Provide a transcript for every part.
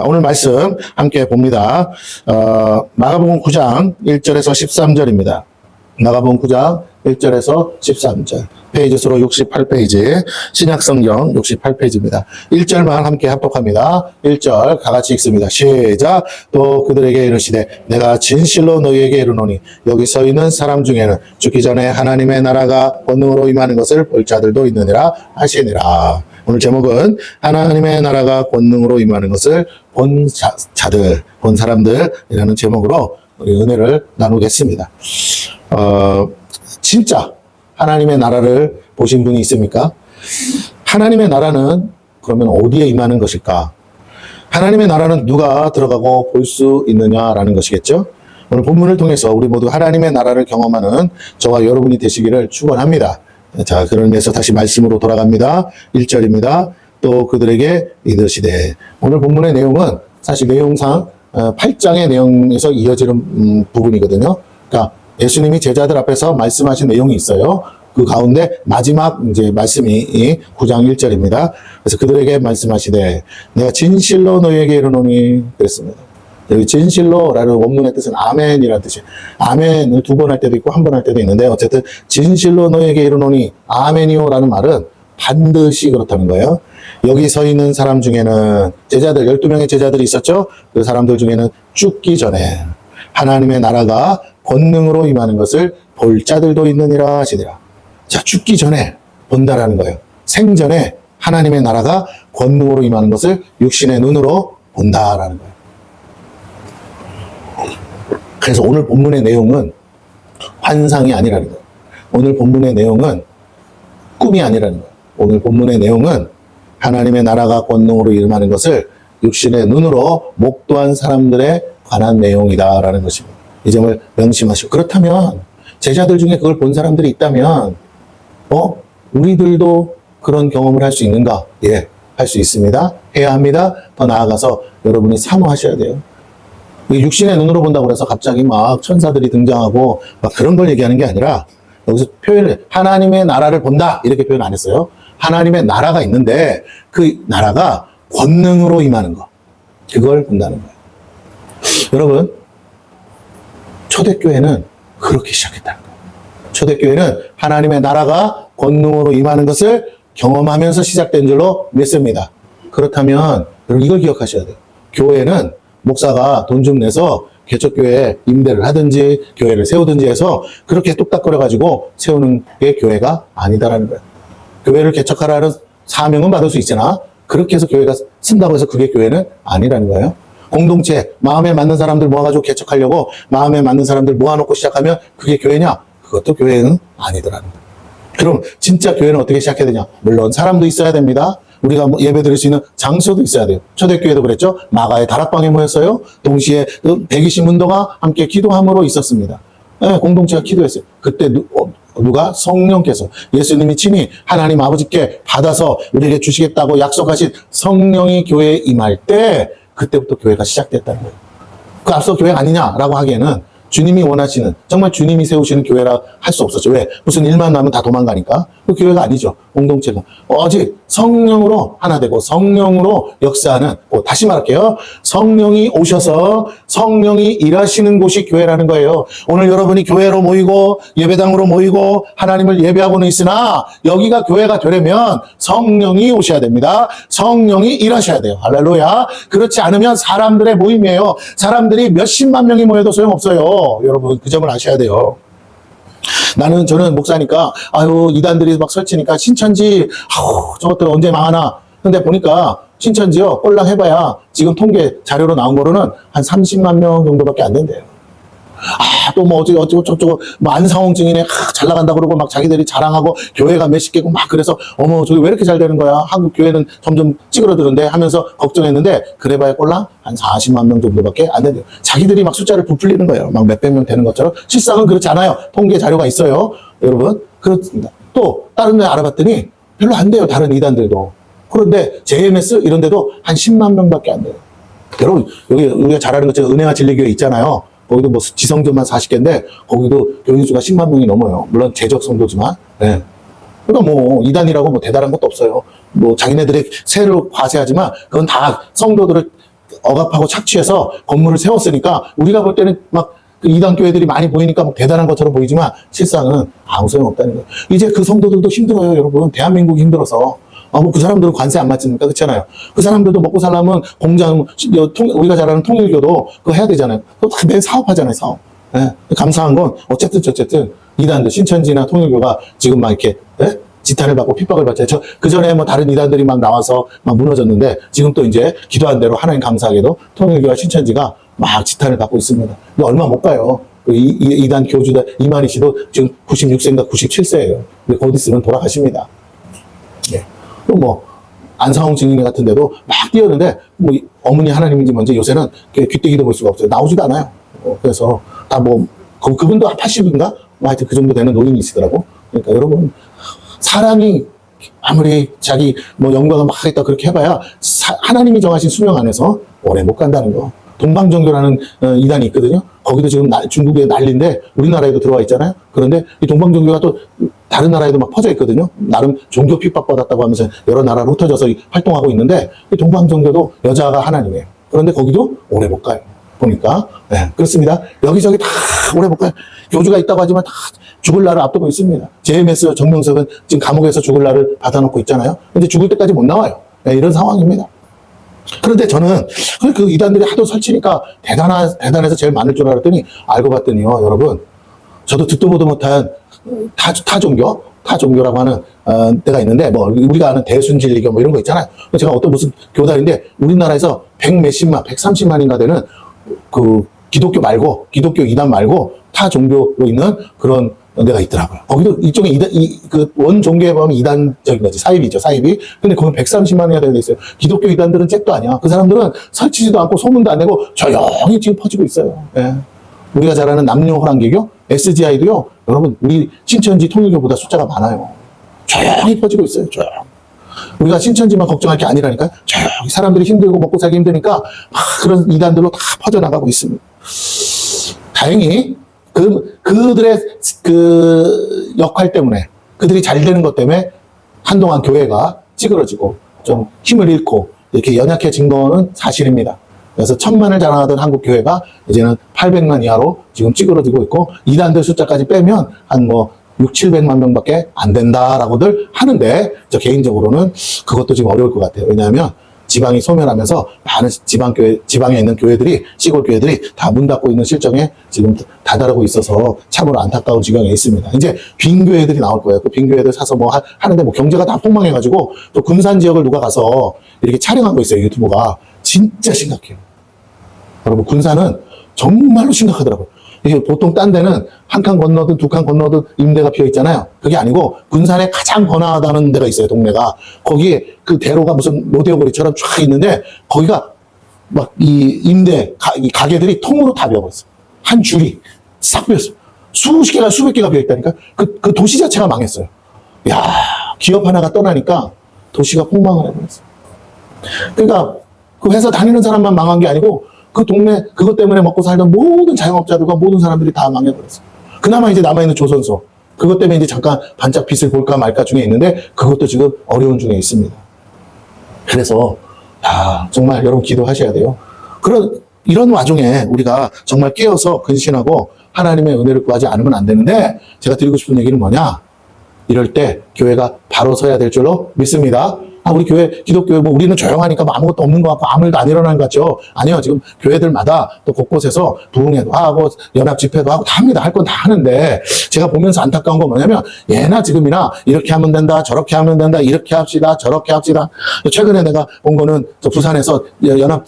오늘 말씀 함께 봅니다. 마가복음 9장 1절에서 13절입니다. 마가복음 9장 1절에서 13절. 페이지 수로 68페이지, 신약성경 68페이지입니다. 1절만 함께 합독합니다. 1절 다 같이 읽습니다. 시작. 또 그들에게 이르시되 내가 진실로 너희에게 이르노니 여기 서 있는 사람 중에는 죽기 전에 하나님의 나라가 권능으로 임하는 것을 볼 자들도 있느니라 하시니라. 오늘 제목은 하나님의 나라가 권능으로 임하는 것을 본 자들, 본 사람들이라는 제목으로 우리 은혜를 나누겠습니다. 진짜 하나님의 나라를 보신 분이 있습니까? 하나님의 나라는 그러면 어디에 임하는 것일까? 하나님의 나라는 누가 들어가고 볼 수 있느냐라는 것이겠죠? 오늘 본문을 통해서 우리 모두 하나님의 나라를 경험하는 저와 여러분이 되시기를 축원합니다. 자, 그러면서 다시 말씀으로 돌아갑니다. 1절입니다. 또 그들에게 이르시되. 오늘 본문의 내용은 사실 내용상 8장의 내용에서 이어지는 부분이거든요. 그러니까 예수님이 제자들 앞에서 말씀하신 내용이 있어요. 그 가운데 마지막 이제 말씀이 9장 1절입니다. 그래서 그들에게 말씀하시되 내가 진실로 너희에게 이르노니 그랬습니다. 여기 진실로라는 원문의 뜻은 아멘이라는 뜻이에요. 아멘을 2번 할 때도 있고 1번 할 때도 있는데 어쨌든 진실로 너희에게 이르노니 아멘이오라는 말은 반드시 그렇다는 거예요. 여기 서 있는 사람 중에는 제자들 12명의 제자들이 있었죠. 그 사람들 중에는 죽기 전에 하나님의 나라가 권능으로 임하는 것을 볼 자들도 있느니라 하시니라. 자, 죽기 전에 본다라는 거예요. 생전에 하나님의 나라가 권능으로 임하는 것을 육신의 눈으로 본다라는 거예요. 그래서 오늘 본문의 내용은 환상이 아니라는 거예요. 오늘 본문의 내용은 꿈이 아니라는 거예요. 오늘 본문의 내용은 하나님의 나라가 권능으로 임하는 것을 육신의 눈으로 목도한 사람들에 관한 내용이다라는 것입니다. 이 점을 명심하시고, 그렇다면 제자들 중에 그걸 본 사람들이 있다면 우리들도 그런 경험을 할 수 있는가? 예, 할 수 있습니다. 해야 합니다. 더 나아가서 여러분이 사모하셔야 돼요. 육신의 눈으로 본다고 해서 갑자기 막 천사들이 등장하고 막 그런 걸 얘기하는 게 아니라, 여기서 표현을 하나님의 나라를 본다 이렇게 표현 안 했어요. 하나님의 나라가 있는데 그 나라가 권능으로 임하는 거, 그걸 본다는 거예요. 여러분, 초대교회는 그렇게 시작했다는 거예요. 초대교회는 하나님의 나라가 권능으로 임하는 것을 경험하면서 시작된 줄로 믿습니다. 그렇다면 여러분 이걸 기억하셔야 돼요. 교회는 목사가 돈 좀 내서 개척교회에 임대를 하든지 교회를 세우든지 해서 그렇게 뚝딱거려가지고 세우는 게 교회가 아니다라는 거예요. 교회를 개척하라는 사명은 받을 수 있으나 그렇게 해서 교회가 쓴다고 해서 그게 교회는 아니라는 거예요. 공동체, 마음에 맞는 사람들 모아가지고 개척하려고 마음에 맞는 사람들 모아놓고 시작하면 그게 교회냐? 그것도 교회는 아니더라는 거예요. 그럼 진짜 교회는 어떻게 시작해야 되냐? 물론 사람도 있어야 됩니다. 우리가 예배 드릴 수 있는 장소도 있어야 돼요. 초대교회도 그랬죠. 마가의 다락방에 모였어요. 동시에 120문도가 함께 기도함으로 있었습니다. 네, 공동체가 기도했어요. 그때 누가? 성령께서, 예수님이 친히 하나님 아버지께 받아서 우리에게 주시겠다고 약속하신 성령이 교회에 임할 때 그때부터 교회가 시작됐다는 거예요. 그 앞서 교회가 아니냐라고 하기에는 주님이 원하시는, 정말 주님이 세우시는 교회라 할 수 없었죠. 왜? 무슨 일만 나면 다 도망가니까. 그 교회가 아니죠. 공동체가. 오직 성령으로 하나 되고 성령으로 역사하는, 다시 말할게요. 성령이 오셔서 성령이 일하시는 곳이 교회라는 거예요. 오늘 여러분이 교회로 모이고 예배당으로 모이고 하나님을 예배하고는 있으나 여기가 교회가 되려면 성령이 오셔야 됩니다. 성령이 일하셔야 돼요. 할렐루야. 그렇지 않으면 사람들의 모임이에요. 사람들이 몇십만 명이 모여도 소용없어요. 여러분 그 점을 아셔야 돼요. 저는 목사니까 이단들이 막 설치니까 신천지 저것들 언제 망하나. 근데 보니까 신천지요 꼴랑 해봐야 지금 통계 자료로 나온 거로는 한 30만 명 정도밖에 안 된대요. 또 뭐 어쩌고 안상홍증이네 잘 나간다 그러고 막 자기들이 자랑하고 교회가 몇십 개고 막 그래서 어머 저기 왜 이렇게 잘 되는 거야, 한국 교회는 점점 찌그러드는데 하면서 걱정했는데 그래봐야 꼴랑 한 40만 명 정도밖에 안 된대요. 자기들이 막 숫자를 부풀리는 거예요. 막 몇백 명 되는 것처럼. 실상은 그렇지 않아요. 통계 자료가 있어요. 여러분 그렇습니다. 또 다른 데 알아봤더니 별로 안 돼요. 다른 이단들도. 그런데 JMS 이런 데도 한 10만 명밖에 안 돼요. 여러분 여기 우리가 잘 아는 것처럼 은혜와 진리교회 있잖아요. 거기도 뭐 지성전만 40개인데 거기도 교인수가 10만 명이 넘어요. 물론 제적 성도지만. 네. 그러니까 뭐 이단이라고 뭐 대단한 것도 없어요. 뭐 자기네들의 세를 과세하지만 그건 다 성도들을 억압하고 착취해서 건물을 세웠으니까 우리가 볼 때는 막 그 이단 교회들이 많이 보이니까 뭐 대단한 것처럼 보이지만 실상은 아무 소용없다는 거예요. 이제 그 성도들도 힘들어요, 여러분. 대한민국이 힘들어서. 뭐 그 사람들은 관세 안 맞습니까? 그렇잖아요. 그 사람들도 먹고 살려면 공장, 우리가 잘 아는 통일교도 그거 해야 되잖아요. 그거 다 매일 사업하잖아요, 사업. 예. 감사한 건 어쨌든 이단들, 신천지나 통일교가 지금 막 이렇게, 예? 지탄을 받고 핍박을 받잖아요. 그 전에 뭐 다른 이단들이 막 나와서 막 무너졌는데 지금 또 이제 기도한 대로 하나님 감사하게도 통일교와 신천지가 막 지탄을 받고 있습니다. 근데 얼마 못 가요. 이단 교주다 이만희 씨도 지금 96세인가 97세예요. 근데 곧 있으면 돌아가십니다. 예. 또 뭐 안상홍 증인 같은 데도 막 뛰었는데 뭐 어머니 하나님인지 뭔지 요새는 귀때기도 볼 수가 없어요. 나오지도 않아요. 그래서 다 뭐 그분도 80인가? 뭐 하여튼 그 정도 되는 노인이시더라고. 그러니까 여러분 사람이 아무리 자기 뭐 연구가 막 하겠다 그렇게 해봐야 하나님이 정하신 수명 안에서 오래 못 간다는 거. 동방정교라는 이단이 있거든요. 거기도 지금 중국에 난리인데 우리나라에도 들어와 있잖아요. 그런데 이 동방정교가 또 다른 나라에도 막 퍼져 있거든요. 나름 종교 핍박받았다고 하면서 여러 나라로 흩어져서 활동하고 있는데 이 동방정교도 여자가 하나님이에요. 그런데 거기도 오래 못 가요. 보니까. 네, 그렇습니다. 여기저기 다 오래 못 가요. 교주가 있다고 하지만 다 죽을 날을 앞두고 있습니다. JMS 정명석은 지금 감옥에서 죽을 날을 받아놓고 있잖아요. 근데 죽을 때까지 못 나와요. 네, 이런 상황입니다. 그런데 저는 그 이단들이 하도 설치니까 대단해서 제일 많을 줄 알았더니 알고 봤더니요, 여러분. 저도 듣도 보도 못한 타종교라고 하는 데가 있는데 뭐 우리가 아는 대순진리교 뭐 이런 거 있잖아요. 제가 어떤 무슨 교단인데 우리나라에서 100몇십만, 130만인가 되는 그 기독교 이단 말고 타 종교로 있는 그런 데가 있더라고요. 거기도 이쪽에 그 원 종교에 보면 이단적인 거지. 사입이죠, 사입이. 근데 거기 130만이나 되어 있어요. 기독교 이단들은 잭도 아니야. 그 사람들은 설치지도 않고 소문도 안 내고 조용히 지금 퍼지고 있어요. 예. 우리가 잘 아는 남녀호랑개교, SGI도요, 여러분, 우리 신천지 통일교보다 숫자가 많아요. 조용히 퍼지고 있어요, 조용. 우리가 신천지만 걱정할 게 아니라니까요. 조용히 사람들이 힘들고 먹고 살기 힘드니까 막 그런 이단들로 다 퍼져나가고 있습니다. 다행히 그들의 그 역할 때문에, 그들이 잘 되는 것 때문에 한동안 교회가 찌그러지고 좀 힘을 잃고 이렇게 연약해진 거는 사실입니다. 그래서 1000만을 자랑하던 한국 교회가 이제는 800만 이하로 지금 찌그러지고 있고 이단들 숫자까지 빼면 한 뭐 6, 700만 명밖에 안 된다라고들 하는데 저 개인적으로는 그것도 지금 어려울 것 같아요. 왜냐하면 지방이 소멸하면서 많은 지방에 있는 교회들이, 시골 교회들이 다 문 닫고 있는 실정에 지금 다다르고 있어서 참으로 안타까운 지경에 있습니다. 이제 빈 교회들이 나올 거예요. 그 빈 교회들 사서 뭐 하는데 뭐 경제가 다 폭망해가지고 또 군산 지역을 누가 가서 이렇게 촬영한 거 있어요. 유튜브가. 진짜 심각해요. 여러분, 군산은 정말로 심각하더라고요. 이게 보통 딴 데는 한 칸 건너든 두 칸 건너든 임대가 피어 있잖아요. 그게 아니고 군산에 가장 번화하다는 데가 있어요, 동네가. 거기에 그 대로가 무슨 로데오 거리처럼 쫙 있는데 거기가 막 이 이 가게들이 통으로 다 비어버렸어요. 한 줄이 싹 비었어요. 수십 개가 수백 개가 비어있다니까. 그 도시 자체가 망했어요. 야, 기업 하나가 떠나니까 도시가 폭망을 해버렸어요. 그러니까 그 회사 다니는 사람만 망한 게 아니고 그 동네 그것 때문에 먹고 살던 모든 자영업자들과 모든 사람들이 다 망해버렸어요. 그나마 이제 남아있는 조선소, 그것 때문에 이제 잠깐 반짝 빛을 볼까 말까 중에 있는데 그것도 지금 어려운 중에 있습니다. 그래서 정말 여러분 기도하셔야 돼요. 이런 와중에 우리가 정말 깨어서 근신하고 하나님의 은혜를 구하지 않으면 안 되는데, 제가 드리고 싶은 얘기는 뭐냐? 이럴 때 교회가 바로 서야 될 줄로 믿습니다. 우리 교회, 기독교회, 뭐, 우리는 조용하니까 뭐 아무것도 없는 것 같고, 아무 일도 안 일어나는 것 같죠? 아니요. 지금 교회들마다 또 곳곳에서 부흥회도 하고, 연합 집회도 하고, 다 합니다. 할 건 다 하는데, 제가 보면서 안타까운 건 뭐냐면, 예나 지금이나 이렇게 하면 된다, 저렇게 하면 된다, 이렇게 합시다, 저렇게 합시다. 최근에 내가 본 거는 저 부산에서 연합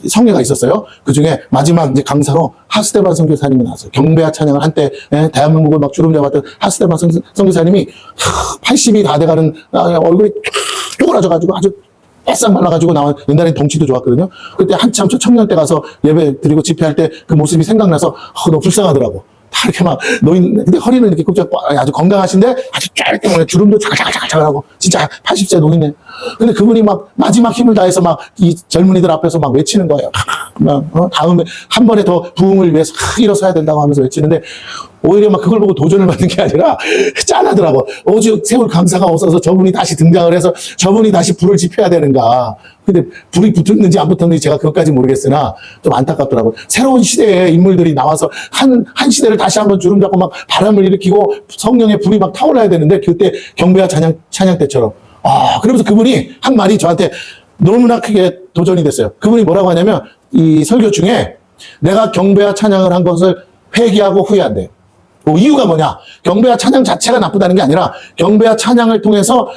성회가 있었어요. 그 중에 마지막 이제 강사로 하스데반 선교사님이 나왔어요. 경배와 찬양을 한때 대한민국을 막 주름 잡았던 하스데반 선교사님이 80이 다 돼가는 얼굴이 쪼그라져가지고 아주 바싹 말라가지고 나온, 옛날엔 덩치도 좋았거든요. 그때 한참 저 청년 때 가서 예배 드리고 집회할 때 그 모습이 생각나서 너무 불쌍하더라고. 다 이렇게 막 근데 허리는 이렇게 꾹 잡고 아주 건강하신데 아주 짧게 주름도 자글자글하고 진짜 80세 노인네. 근데 그분이 막 마지막 힘을 다해서 막 이 젊은이들 앞에서 막 외치는 거예요. 다음에 한 번에 더 부흥을 위해서 일어서야 된다고 하면서 외치는데 오히려 막 그걸 보고 도전을 받는 게 아니라 짠하더라고. 오죽 세월 강사가 없어서 저분이 다시 등장을 해서 저분이 다시 불을 지펴야 되는가. 근데 불이 붙었는지 안 붙었는지 제가 그것까지 모르겠으나 좀 안타깝더라고요. 새로운 시대의 인물들이 나와서 한 시대를 다시 한번 주름 잡고 막 바람을 일으키고 성령의 불이 막 타올라야 되는데 그때 경배와 찬양 때처럼. 그러면서 그분이 한 말이 저한테 너무나 크게 도전이 됐어요. 그분이 뭐라고 하냐면 이 설교 중에 내가 경배와 찬양을 한 것을 회개하고 후회한대요. 이유가 뭐냐? 경배와 찬양 자체가 나쁘다는 게 아니라 경배와 찬양을 통해서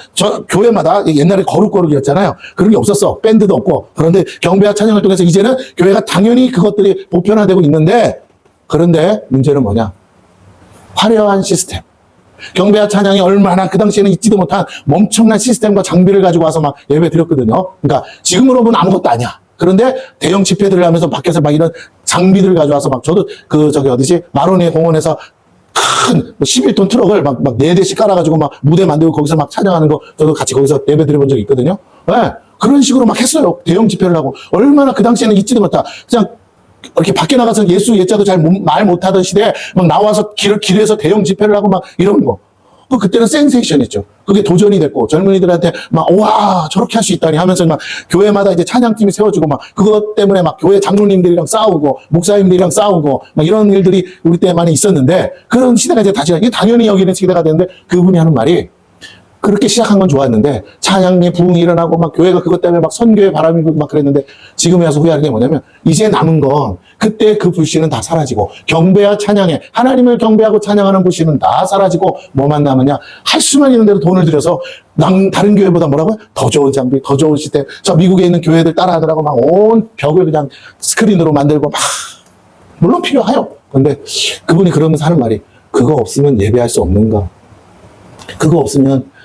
교회마다 옛날에 거룩거룩이었잖아요. 그런 게 없었어. 밴드도 없고. 그런데 경배와 찬양을 통해서 이제는 교회가 당연히 그것들이 보편화되고 있는데 그런데 문제는 뭐냐? 화려한 시스템. 경배와 찬양이 얼마나 그 당시에는 있지도 못한 엄청난 시스템과 장비를 가지고 와서 막 예배 드렸거든요. 그러니까 지금으로 보면 아무것도 아니야. 그런데 대형 집회들을 하면서 밖에서 막 이런 장비들을 가져와서 막 저도 마로니에 공원에서 큰 11톤 트럭을 막 4대씩 깔아가지고 막 무대 만들고 거기서 막 찬양하는 거 저도 같이 거기서 예배 드려본 적이 있거든요. 네, 그런 식으로 막 했어요. 대형 집회를 하고. 얼마나 그 당시에는 있지도 못하. 그냥 이렇게 밖에 나가서 예수 예자도 잘 말 못하던 시대에 막 나와서 길에서 대형 집회를 하고 막 이런 거. 그때는 센세이션이었죠. 그게 도전이 됐고 젊은이들한테 막 와 저렇게 할 수 있다니 하면서 막 교회마다 이제 찬양팀이 세워지고 막 그것 때문에 막 교회 장로님들이랑 싸우고 목사님들이랑 싸우고 막 이런 일들이 우리 때 많이 있었는데 그런 시대가 이제 다시 이게 당연히 여기는 시대가 되는데 그분이 하는 말이 그렇게 시작한 건 좋았는데 찬양의 부흥이 일어나고 막 교회가 그것 때문에 막 선교의 바람이 불고 막 그랬는데 지금에 와서 후회하는 게 뭐냐면 이제 남은 건 그때 그 불씨는 다 사라지고 경배와 찬양에 하나님을 경배하고 찬양하는 불씨는 다 사라지고 뭐만 남으냐 할 수만 있는 대로 돈을 들여서 다른 교회보다 뭐라고요? 더 좋은 장비, 더 좋은 시스템. 저 미국에 있는 교회들 따라하더라고 막 온 벽을 그냥 스크린으로 만들고 막 물론 필요해요. 근데 그분이 그러면서 하는 말이 그거 없으면 예배할 수 없는가? 그거 없으면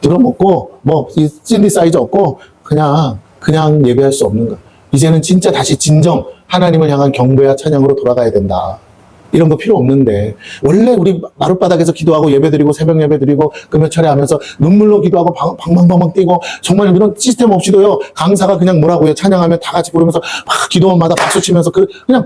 들어먹고 이 찔리 사이즈 없고 그냥 예배할 수 없는가. 이제는 진짜 다시 진정 하나님을 향한 경배와 찬양으로 돌아가야 된다. 이런 거 필요 없는데 원래 우리 마룻바닥에서 기도하고 예배드리고 새벽 예배드리고 금요철에 하면서 눈물로 기도하고 방방방방 뛰고 정말 이런 시스템 없이도요 강사가 그냥 뭐라고 해요 찬양하면 다 같이 부르면서 막 기도원마다 박수 치면서 그냥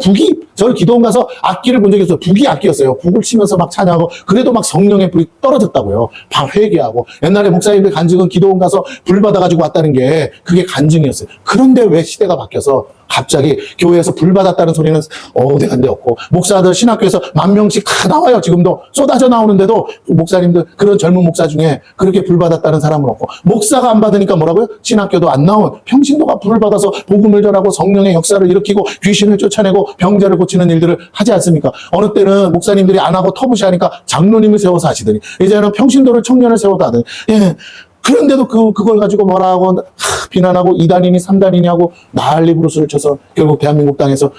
저희 기도원 가서 악기를 본 적이 있어요. 북이 악기였어요. 북을 치면서 막 찬양하고 그래도 막 성령의 불이 떨어졌다고요. 회개하고 옛날에 목사님들 간증은 기도원 가서 불 받아가지고 왔다는 게 그게 간증이었어요. 그런데 왜 시대가 바뀌어서 갑자기 교회에서 불 받았다는 소리는 어디간데 없고 목사들 신학교에서 10,000명씩 다 나와요. 지금도 쏟아져 나오는데도 목사님들 그런 젊은 목사 중에 그렇게 불 받았다는 사람은 없고 목사가 안 받으니까 뭐라고요? 신학교도 안 나온 평신도가 불을 받아서 복음을 전하고 성령의 역사를 일으키고 귀신을 쫓아내고 병자를 고치는 일들을 하지 않습니까? 어느 때는 목사님들이 안 하고 터부시하니까 장로님을 세워서 하시더니 이제는 평신도를 청년을 세워도 하더니 그런데도 그걸 가지고 뭐라고 비난하고 2단이니 3단이니 하고 난리 부르스를 쳐서 결국 대한민국 땅에서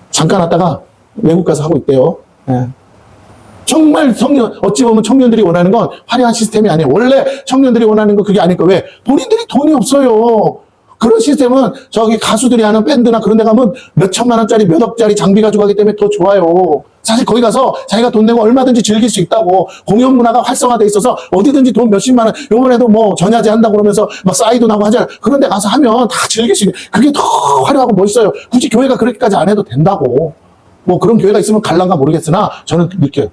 잠깐 왔다가 외국 가서 하고 있대요. 정말 어찌 보면 청년들이 원하는 건 화려한 시스템이 아니에요. 원래 청년들이 원하는 건 그게 아닐까. 왜? 본인들이 돈이 없어요. 그런 시스템은 저기 가수들이 하는 밴드나 그런 데 가면 몇 천만 원짜리 몇 억짜리 장비 가지고 가기 때문에 더 좋아요. 사실 거기 가서 자기가 돈 내고 얼마든지 즐길 수 있다고. 공연 문화가 활성화돼 있어서 어디든지 돈 몇십만 원, 요번에도 전야제 한다고 그러면서 막 사이도 나고 하잖아요. 그런 데 가서 하면 다 즐길 수 있는, 그게 더 화려하고 멋있어요. 굳이 교회가 그렇게까지 안 해도 된다고. 그런 교회가 있으면 갈란가 모르겠으나 저는 느껴요.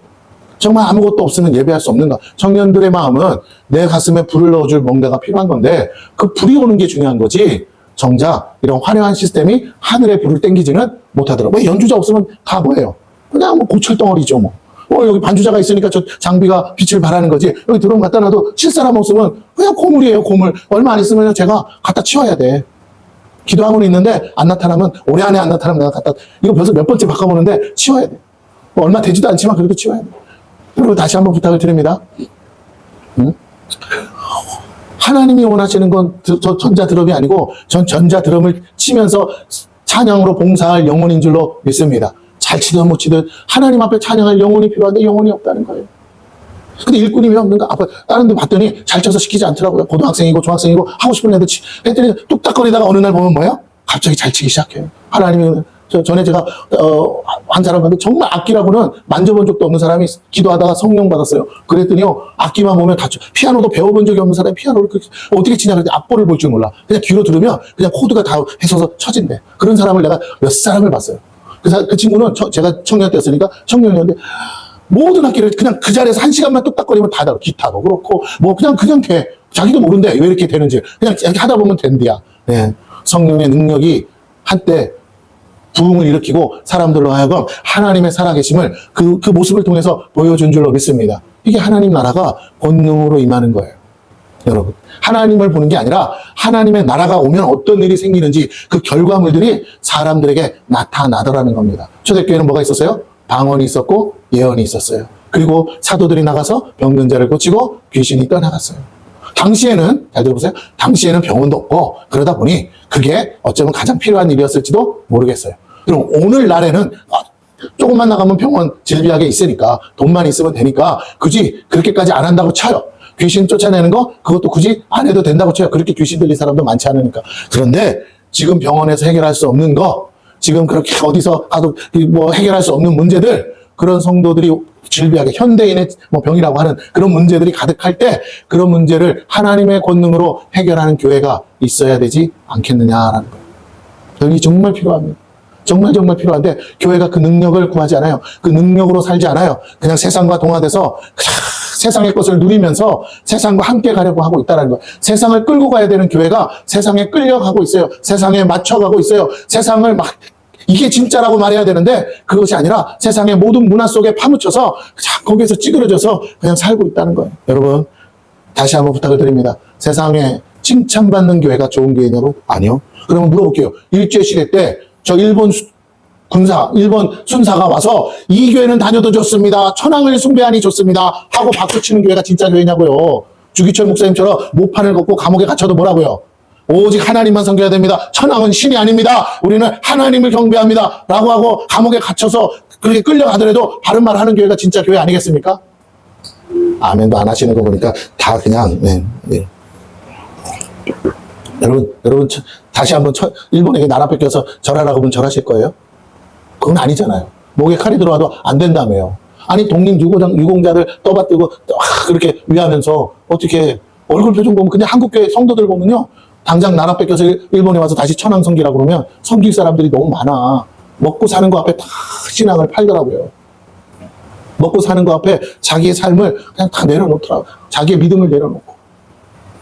정말 아무것도 없으면 예배할 수 없는가. 청년들의 마음은 내 가슴에 불을 넣어줄 뭔가가 필요한 건데 그 불이 오는 게 중요한 거지 정작 이런 화려한 시스템이 하늘의 불을 땡기지는 못하더라고요. 왜 연주자 없으면 다 뭐예요? 그냥 고철덩어리죠 여기 반주자가 있으니까 저 장비가 빛을 발하는 거지. 여기 드럼 갖다 놔도 칠 사람 없으면 그냥 고물이에요. 고물. 얼마 안 있으면 제가 갖다 치워야 돼. 기도하고는 있는데 안 나타나면 올해 안에 안 나타나면 내가 갖다 이거 벌써 몇 번째 바꿔보는데 치워야 돼. 얼마 되지도 않지만 그래도 치워야 돼. 그리고 다시 한번 부탁을 드립니다. 하나님이 원하시는 건 저 전자 드럼이 아니고 전 전자 드럼을 치면서 찬양으로 봉사할 영혼인 줄로 믿습니다. 잘 치든 못 치든 하나님 앞에 찬양할 영혼이 필요한데 영혼이 없다는 거예요. 근데 일꾼이 왜 없는가? 다른 데 봤더니 잘 쳐서 시키지 않더라고요. 고등학생이고 중학생이고 하고 싶은 애들 했더니 뚝딱거리다가 어느 날 보면 뭐예요? 갑자기 잘 치기 시작해요. 하나님이 전에 제가 한 사람한테 정말 악기라고는 만져본 적도 없는 사람이 기도하다가 성령 받았어요. 그랬더니요, 악기만 보면 다쳐. 피아노도 배워본 적이 없는 사람이 피아노를 어떻게 치냐 그랬더니 악보를 볼 줄 몰라. 그냥 귀로 들으면 그냥 코드가 다 해서서 쳐진대. 그런 사람을 내가 몇 사람을 봤어요. 그 친구는 제가 청년 때였으니까 청년이었는데 모든 악기를 그냥 그 자리에서 1시간만 뚝딱거리면 다 다뤄. 기타도 그렇고 뭐 그냥 돼. 자기도 모른대 왜 이렇게 되는지. 그냥 하다 보면 된대야. 네. 성령의 능력이 한때 부흥을 일으키고 사람들로 하여금 하나님의 살아계심을 그 모습을 통해서 보여준 줄로 믿습니다. 이게 하나님 나라가 권능으로 임하는 거예요. 여러분, 하나님을 보는 게 아니라 하나님의 나라가 오면 어떤 일이 생기는지 그 결과물들이 사람들에게 나타나더라는 겁니다. 초대교회는 뭐가 있었어요? 방언이 있었고 예언이 있었어요. 그리고 사도들이 나가서 병든 자를 고치고 귀신이 떠나갔어요. 당시에는, 잘 들어보세요. 당시에는 병원도 없고 그러다 보니 그게 어쩌면 가장 필요한 일이었을지도 모르겠어요. 그럼 오늘날에는 조금만 나가면 병원 질비하게 있으니까 돈만 있으면 되니까 굳이 그렇게까지 안 한다고 쳐요. 귀신 쫓아내는 거 그것도 굳이 안 해도 된다고 쳐요. 그렇게 귀신 들린 사람도 많지 않으니까. 그런데 지금 병원에서 해결할 수 없는 거, 지금 그렇게 어디서 가도 뭐 해결할 수 없는 문제들, 그런 성도들이 질비하게 현대인의 뭐 병이라고 하는 그런 문제들이 가득할 때 그런 문제를 하나님의 권능으로 해결하는 교회가 있어야 되지 않겠느냐라는 거예요. 이게 정말 필요합니다. 정말 필요한데 교회가 그 능력을 구하지 않아요. 그 능력으로 살지 않아요. 그냥 세상과 동화돼서 세상의 것을 누리면서 세상과 함께 가려고 하고 있다는 거예요. 세상을 끌고 가야 되는 교회가 세상에 끌려가고 있어요. 세상에 맞춰가고 있어요. 세상을 막 이게 진짜라고 말해야 되는데 그것이 아니라 세상의 모든 문화 속에 파묻혀서 거기에서 찌그러져서 그냥 살고 있다는 거예요. 여러분, 다시 한번 부탁을 드립니다. 세상에 칭찬받는 교회가 좋은 교회냐고? 아니요. 그러면 물어볼게요. 일제시대 때 저 일본 순사가 와서 이 교회는 다녀도 좋습니다. 천황을 숭배하니 좋습니다. 하고 박수치는 교회가 진짜 교회냐고요. 주기철 목사님처럼 모판을 걷고 감옥에 갇혀도 뭐라고요? 오직 하나님만 섬겨야 됩니다. 천황은 신이 아닙니다. 우리는 하나님을 경배합니다. 라고 하고 감옥에 갇혀서 그렇게 끌려가더라도 바른 말 하는 교회가 진짜 교회 아니겠습니까? 아멘도 안 하시는 거 보니까 다 그냥, 네. 여러분, 다시 한번 일본에게 나라 뺏겨서 절하라고 하면 절하실 거예요? 그건 아니잖아요. 목에 칼이 들어와도 안 된다며요. 아니, 독립유공자들 떠받들고 그렇게 위하면서 어떻게 얼굴 표정 보면 그냥 한국교회 성도들 보면요. 당장 나라 뺏겨서 일본에 와서 다시 천황 섬기라고 그러면 섬길 사람들이 너무 많아. 먹고 사는 거 앞에 다 신앙을 팔더라고요. 먹고 사는 거 앞에 자기의 삶을 그냥 다 내려놓더라고요. 자기의 믿음을 내려놓고.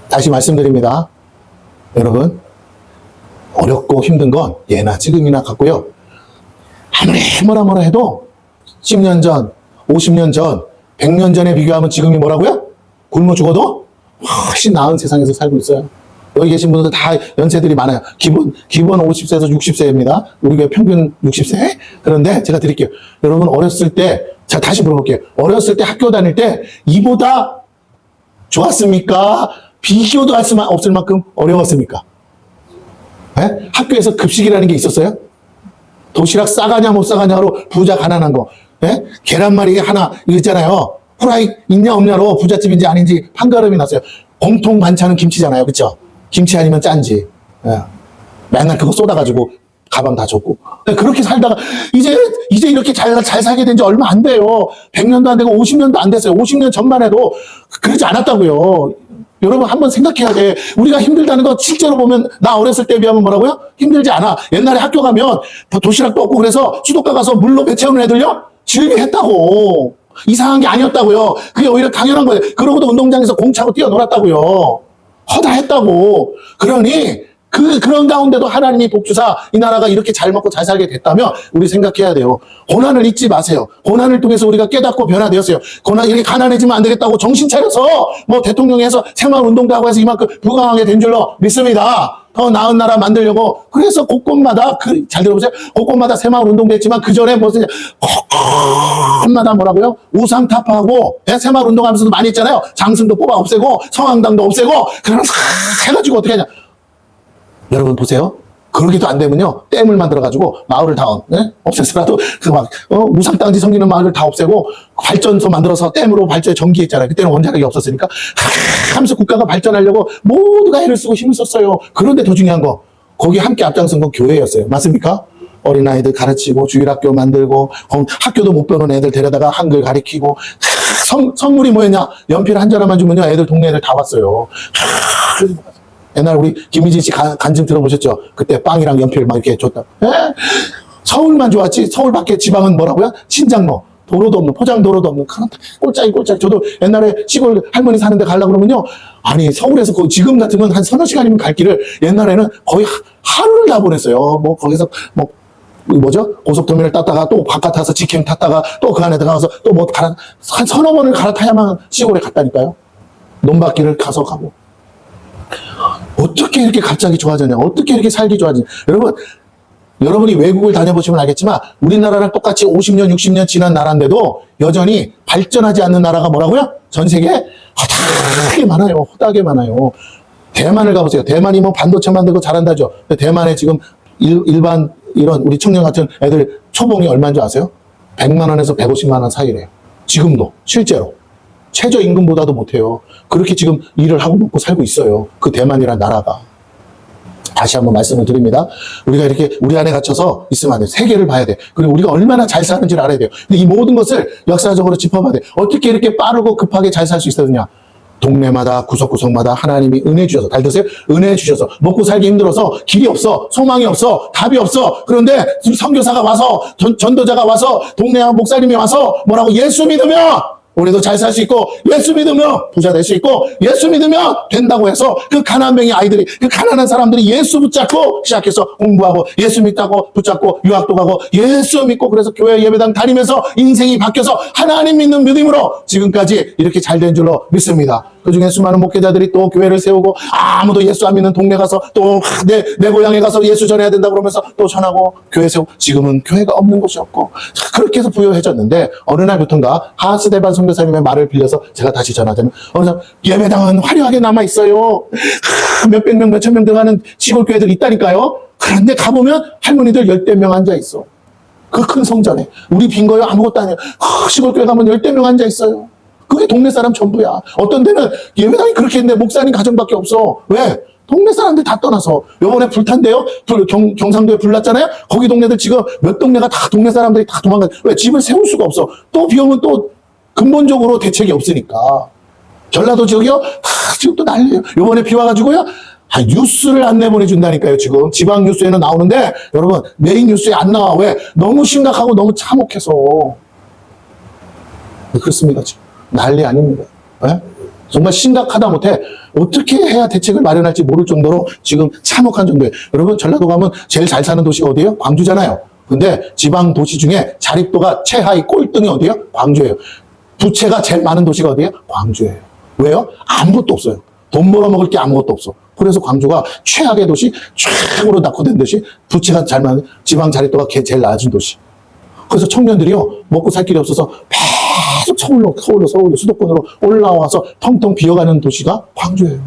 다시 말씀드립니다. 여러분, 어렵고 힘든 건 예나 지금이나 같고요. 아무리 뭐라 해도 10년 전, 50년 전, 100년 전에 비교하면 지금이 뭐라고요? 굶어 죽어도 훨씬 나은 세상에서 살고 있어요. 여기 계신 분들 다 연세들이 많아요. 기본 50세에서 60세입니다. 우리 교회 평균 60세. 그런데 제가 드릴게요. 여러분 어렸을 때, 자 다시 물어볼게요. 어렸을 때 학교 다닐 때 이보다 좋았습니까? 비교도 할 수 없을 만큼 어려웠습니까? 네? 학교에서 급식이라는 게 있었어요? 도시락 싸가냐 못 싸가냐로 부자 가난한 거. 네? 계란말이 하나 있잖아요. 후라이 있냐 없냐로 부잣집인지 아닌지 판가름이 났어요. 공통 반찬은 김치잖아요. 그쵸? 김치 아니면 짠지. 예. 맨날 그거 쏟아가지고 가방 다 줬고. 그렇게 살다가 이제 이렇게 잘 살게 된 지 얼마 안 돼요. 100년도 안 되고 50년도 안 됐어요. 50년 전만 해도 그러지 않았다고요. 여러분 한번 생각해야 돼. 우리가 힘들다는 거 실제로 보면 나 어렸을 때 비하면 뭐라고요? 힘들지 않아. 옛날에 학교 가면 도시락도 없고 그래서 수도가 가서 물로 배 채우는 애들요? 즐겨했다고. 이상한 게 아니었다고요. 그게 오히려 당연한 거예요. 그러고도 운동장에서 공 차고 뛰어놀았다고요. 허다했다고. 그러니 그런 가운데도 하나님이 복주사 이 나라가 이렇게 잘 먹고 잘 살게 됐다면 우리 생각해야 돼요. 고난을 잊지 마세요. 고난을 통해서 우리가 깨닫고 변화되었어요. 이렇게 가난해지면 안 되겠다고 정신 차려서 뭐 대통령이 해서 새마을 운동도 하고 해서 이만큼 부강하게 된 줄로 믿습니다. 더 나은 나라 만들려고. 그래서 곳곳마다 잘 들어보세요. 곳곳마다 새마을 운동도 했지만 그 전에 무슨 곳곳마다 뭐라고요? 우상 타파하고 새마을 운동하면서도 많이 했잖아요. 장승도 뽑아 없애고 성황당도 없애고 그러면서 해가지고 어떻게 하냐. 여러분 보세요. 그러기도 안 되면요. 댐을 만들어가지고 마을을 다 없애서라도 우상땅지 섬기는 마을을 다 없애고 발전소 만들어서 댐으로 전기했잖아요. 그때는 원자력이 없었으니까 하면서 국가가 발전하려고 모두가 애를 쓰고 힘을 썼어요. 그런데 더 중요한 거 거기 함께 앞장선 건 교회였어요. 맞습니까? 어린아이들 가르치고 주일학교 만들고 학교도 못 배우는 애들 데려다가 한글 가르치고 선물이 뭐였냐? 연필 한 자루만 주면요 애들 동네 애들 다 왔어요. 옛날 우리 김희진 씨 간증 들어보셨죠? 그때 빵이랑 연필 막 이렇게 줬다. 서울만 좋았지 서울 밖에 지방은 뭐라고요? 친장로 도로도 없는 포장도로도 없는 그런 꼴짝이. 저도 옛날에 시골 할머니 사는데 가려고 그러면요 아니 서울에서 지금 같으면 한 서너 시간이면 갈 길을 옛날에는 거의 하루를 다 보냈어요. 뭐 거기서 뭐 뭐죠? 고속터미널 탔다가 또 바깥 타서 직행 탔다가 또 그 안에 들어가서 또 뭐 한 서너 번을 갈아타야만 시골에 갔다니까요. 논밭길을 가고 어떻게 이렇게 갑자기 좋아졌냐? 어떻게 이렇게 살기 좋아지냐? 여러분이 외국을 다녀보시면 알겠지만 우리나라랑 똑같이 50년, 60년 지난 나라인데도 여전히 발전하지 않는 나라가 뭐라고요? 전 세계에 허다하게 많아요. 허다하게 많아요. 대만을 가보세요. 대만이 뭐 반도체 만들고 잘한다죠. 근데 대만에 지금 일반 이런 우리 청년 같은 애들 초봉이 얼마인 줄 아세요? 100만 원에서 150만 원 사이래요. 지금도 실제로. 최저임금보다도 못해요. 그렇게 지금 일을 하고 먹고 살고 있어요. 그 대만이라는 나라가. 다시 한번 말씀을 드립니다. 우리가 이렇게 우리 안에 갇혀서 있으면 안 돼요. 세계를 봐야 돼. 그리고 우리가 얼마나 잘 사는지를 알아야 돼요. 근데 이 모든 것을 역사적으로 짚어봐야 돼. 어떻게 이렇게 빠르고 급하게 잘 살 수 있었느냐. 동네마다 구석구석마다 하나님이 은혜 주셔서, 잘 드세요? 은혜 주셔서 먹고 살기 힘들어서 길이 없어, 소망이 없어, 답이 없어. 그런데 선교사가 와서 전도자가 와서 동네 목사님이 와서 뭐라고 예수 믿으면 우리도 잘 살 수 있고 예수 믿으면 부자 될 수 있고 예수 믿으면 된다고 해서 그 가난뱅이 아이들이 그 가난한 사람들이 예수 붙잡고 시작해서 공부하고 예수 믿다고 붙잡고 유학도 가고 예수 믿고 그래서 교회 예배당 다니면서 인생이 바뀌어서 하나님 믿는 믿음으로 지금까지 이렇게 잘 된 줄로 믿습니다. 그중에 수많은 목회자들이 또 교회를 세우고 아무도 예수 안 믿는 동네 가서 또 내 고향에 가서 예수 전해야 된다고 그러면서 또 전하고 교회 세우고 지금은 교회가 없는 곳이 없고 그렇게 해서 부유해졌는데 어느 날부터인가 하스데반 선교사님의 말을 빌려서 제가 다시 전하자면 어느 날 예배당은 화려하게 남아있어요. 몇백 명 몇천 명 들어가는 시골 교회들 있다니까요. 그런데 가보면 할머니들 10대 명 앉아있어. 그 큰 성전에 우리 빈 거요 아무것도 아니에요. 시골 교회 가면 10대 명 앉아있어요. 그게 동네 사람 전부야. 어떤 데는 예배당이 그렇게 했는데 목사님 가정밖에 없어. 왜? 동네 사람들 다 떠나서. 요번에 불탄데요? 경상도에 불 났잖아요? 거기 동네들 지금 몇 동네가 다 동네 사람들이 다 도망가. 왜? 집을 세울 수가 없어. 또 비 오면 또 근본적으로 대책이 없으니까. 전라도 지역이요? 지금 또 난리예요. 요번에 비 와가지고요? 뉴스를 안 내보내준다니까요, 지금. 지방 뉴스에는 나오는데, 여러분, 메인 뉴스에 안 나와. 왜? 너무 심각하고 너무 참혹해서. 그렇습니다, 지금. 난리 아닙니다. 네? 정말 심각하다 못해 어떻게 해야 대책을 마련할지 모를 정도로 지금 참혹한 정도예요. 여러분 전라도 가면 제일 잘 사는 도시가 어디예요? 광주잖아요. 근데 지방 도시 중에 자립도가 최하위 꼴등이 어디예요? 광주예요. 부채가 제일 많은 도시가 어디예요? 광주예요. 왜요? 아무것도 없어요. 돈 벌어먹을 게 아무것도 없어. 그래서 광주가 최악의 도시, 최악으로 낙후된 도시, 부채가 잘 많은 지방 자립도가 제일 낮은 도시. 그래서 청년들이요 먹고 살 길이 없어서 계속 서울로 수도권으로 올라와서 텅텅 비어가는 도시가 광주예요.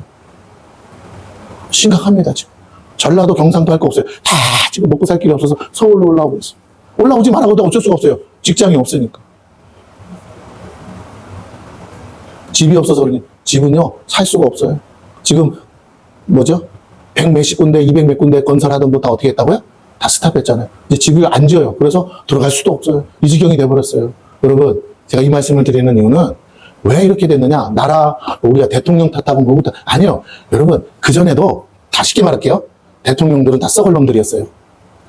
심각합니다 지금. 전라도 경상도 할 거 없어요. 다 지금 먹고 살 길이 없어서 서울로 올라오고 있어요. 올라오지 말라고도 어쩔 수가 없어요. 직장이 없으니까. 집이 없어서 그러니 집은요 살 수가 없어요. 지금 뭐죠? 100 몇십 군데 200 몇 군데 건설하던 거 다 어떻게 했다고요? 다 스탑했잖아요. 이제 집을 안 지어요. 그래서 들어갈 수도 없어요. 이 지경이 돼버렸어요. 여러분 제가 이 말씀을 드리는 이유는 왜 이렇게 됐느냐? 나라 우리가 대통령 탓하고 뭐고 탓 아니요. 여러분 그전에도 다 쉽게 말할게요. 대통령들은 다 썩을 놈들이었어요.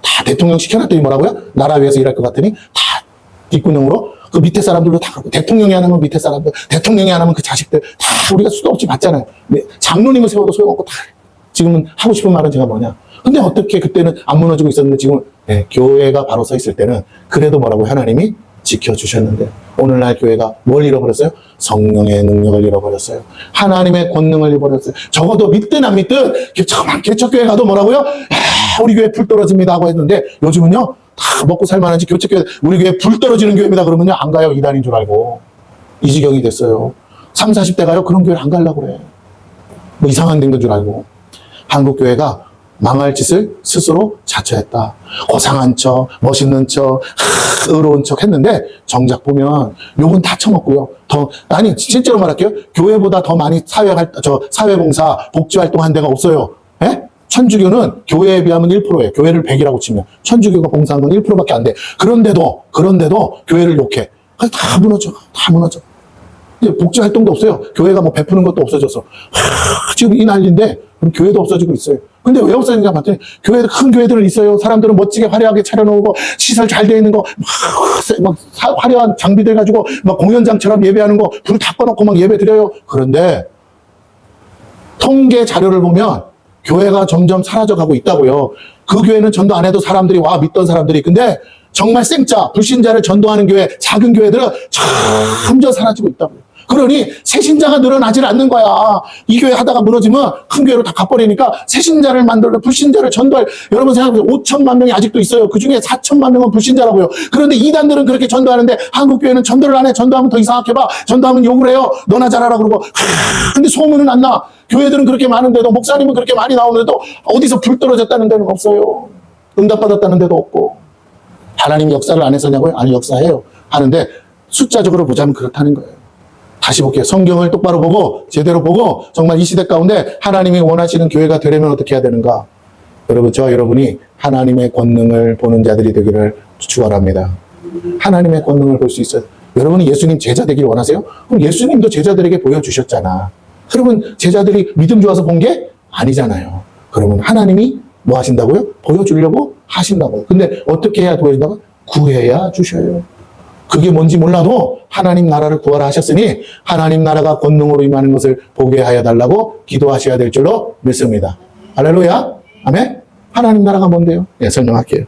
다 대통령 시켜놨더니 뭐라고요? 나라 위해서 일할 것 같더니 다 뒷구녕으로 그 밑에 사람들도 다 그렇고 대통령이 안 하면 밑에 사람들 대통령이 안 하면 그 자식들 다 우리가 수도 없이 봤잖아요. 장로님을 세워도 소용없고 다 지금은 하고 싶은 말은 제가 뭐냐? 근데 어떻게 그때는 안 무너지고 있었는데 지금 교회가 바로 서 있을 때는 그래도 뭐라고 하나님이 지켜주셨는데 오늘날 교회가 뭘 잃어버렸어요? 성령의 능력을 잃어버렸어요. 하나님의 권능을 잃어버렸어요. 적어도 믿든 안 믿든 개척교회 가도 뭐라고요? 우리 교회 불 떨어집니다 하고 했는데 요즘은요 다 먹고 살만한지 교체교회 우리 교회 불 떨어지는 교회입니다 그러면요 안 가요. 이단인 줄 알고 이 지경이 됐어요. 30, 40대 가요? 그런 교회를 안 가려고 그래. 뭐 이상한 된 건 줄 알고. 한국 교회가 망할 짓을 스스로 자처했다. 고상한 척, 멋있는 척, 의로운 척 했는데 정작 보면 욕은 다 처먹고요. 아니 실제로 말할게요. 교회보다 더 많이 사회봉사, 복지활동한 데가 없어요. 예? 천주교는 교회에 비하면 1%예요. 교회를 100이라고 치면. 천주교가 봉사한 건 1%밖에 안 돼. 그런데도 교회를 욕해. 그래서 다 무너져. 이제 복지 활동도 없어요. 교회가 뭐 베푸는 것도 없어져서. 지금 이 난리인데, 그럼 교회도 없어지고 있어요. 근데 왜 없어지는가 봤더니, 큰 교회들은 있어요. 사람들은 멋지게 화려하게 차려놓고, 시설 잘 되어 있는 거, 막 화려한 장비들 가지고, 막 공연장처럼 예배하는 거, 불 다 꺼놓고 막 예배 드려요. 그런데, 통계 자료를 보면, 교회가 점점 사라져가고 있다고요. 그 교회는 전도 안 해도 사람들이 믿던 사람들이. 근데, 정말 생짜, 불신자를 전도하는 교회, 작은 교회들은 점점 사라지고 있다고요. 그러니 새신자가 늘어나질 않는 거야. 이 교회 하다가 무너지면 큰 교회로 다 가버리니까 새신자를 만들어 불신자를 전도할, 여러분 생각해보세요. 5천만 명이 아직도 있어요. 그 중에 4천만 명은 불신자라고요. 그런데 이단들은 그렇게 전도하는데 한국 교회는 전도를 안 해. 전도하면 더 이상하게 봐. 전도하면 욕을 해요. 너나 잘하라 그러고. 근데 소문은 안 나. 교회들은 그렇게 많은데도, 목사님은 그렇게 많이 나오는데도 어디서 불 떨어졌다는 데는 없어요. 응답받았다는 데도 없고. 하나님이 역사를 안 했었냐고요? 아니, 역사해요. 하는데 숫자적으로 보자면 그렇다는 거예요. 다시 볼게요. 성경을 똑바로 보고 제대로 보고 정말 이 시대 가운데 하나님이 원하시는 교회가 되려면 어떻게 해야 되는가? 여러분, 저와 여러분이 하나님의 권능을 보는 자들이 되기를 축원합니다. 하나님의 권능을 볼 수 있어요. 여러분이 예수님 제자 되길 원하세요? 그럼 예수님도 제자들에게 보여주셨잖아. 그러면 제자들이 믿음 좋아서 본 게 아니잖아요. 그러면 하나님이 뭐 하신다고요? 보여주려고 하신다고요. 근데 어떻게 해야 보여준다고? 구해야 주셔요. 그게 뭔지 몰라도 하나님 나라를 구하라 하셨으니 하나님 나라가 권능으로 임하는 것을 보게 하여 달라고 기도하셔야 될 줄로 믿습니다. 할렐루야. 아멘. 하나님 나라가 뭔데요? 네, 설명할게요.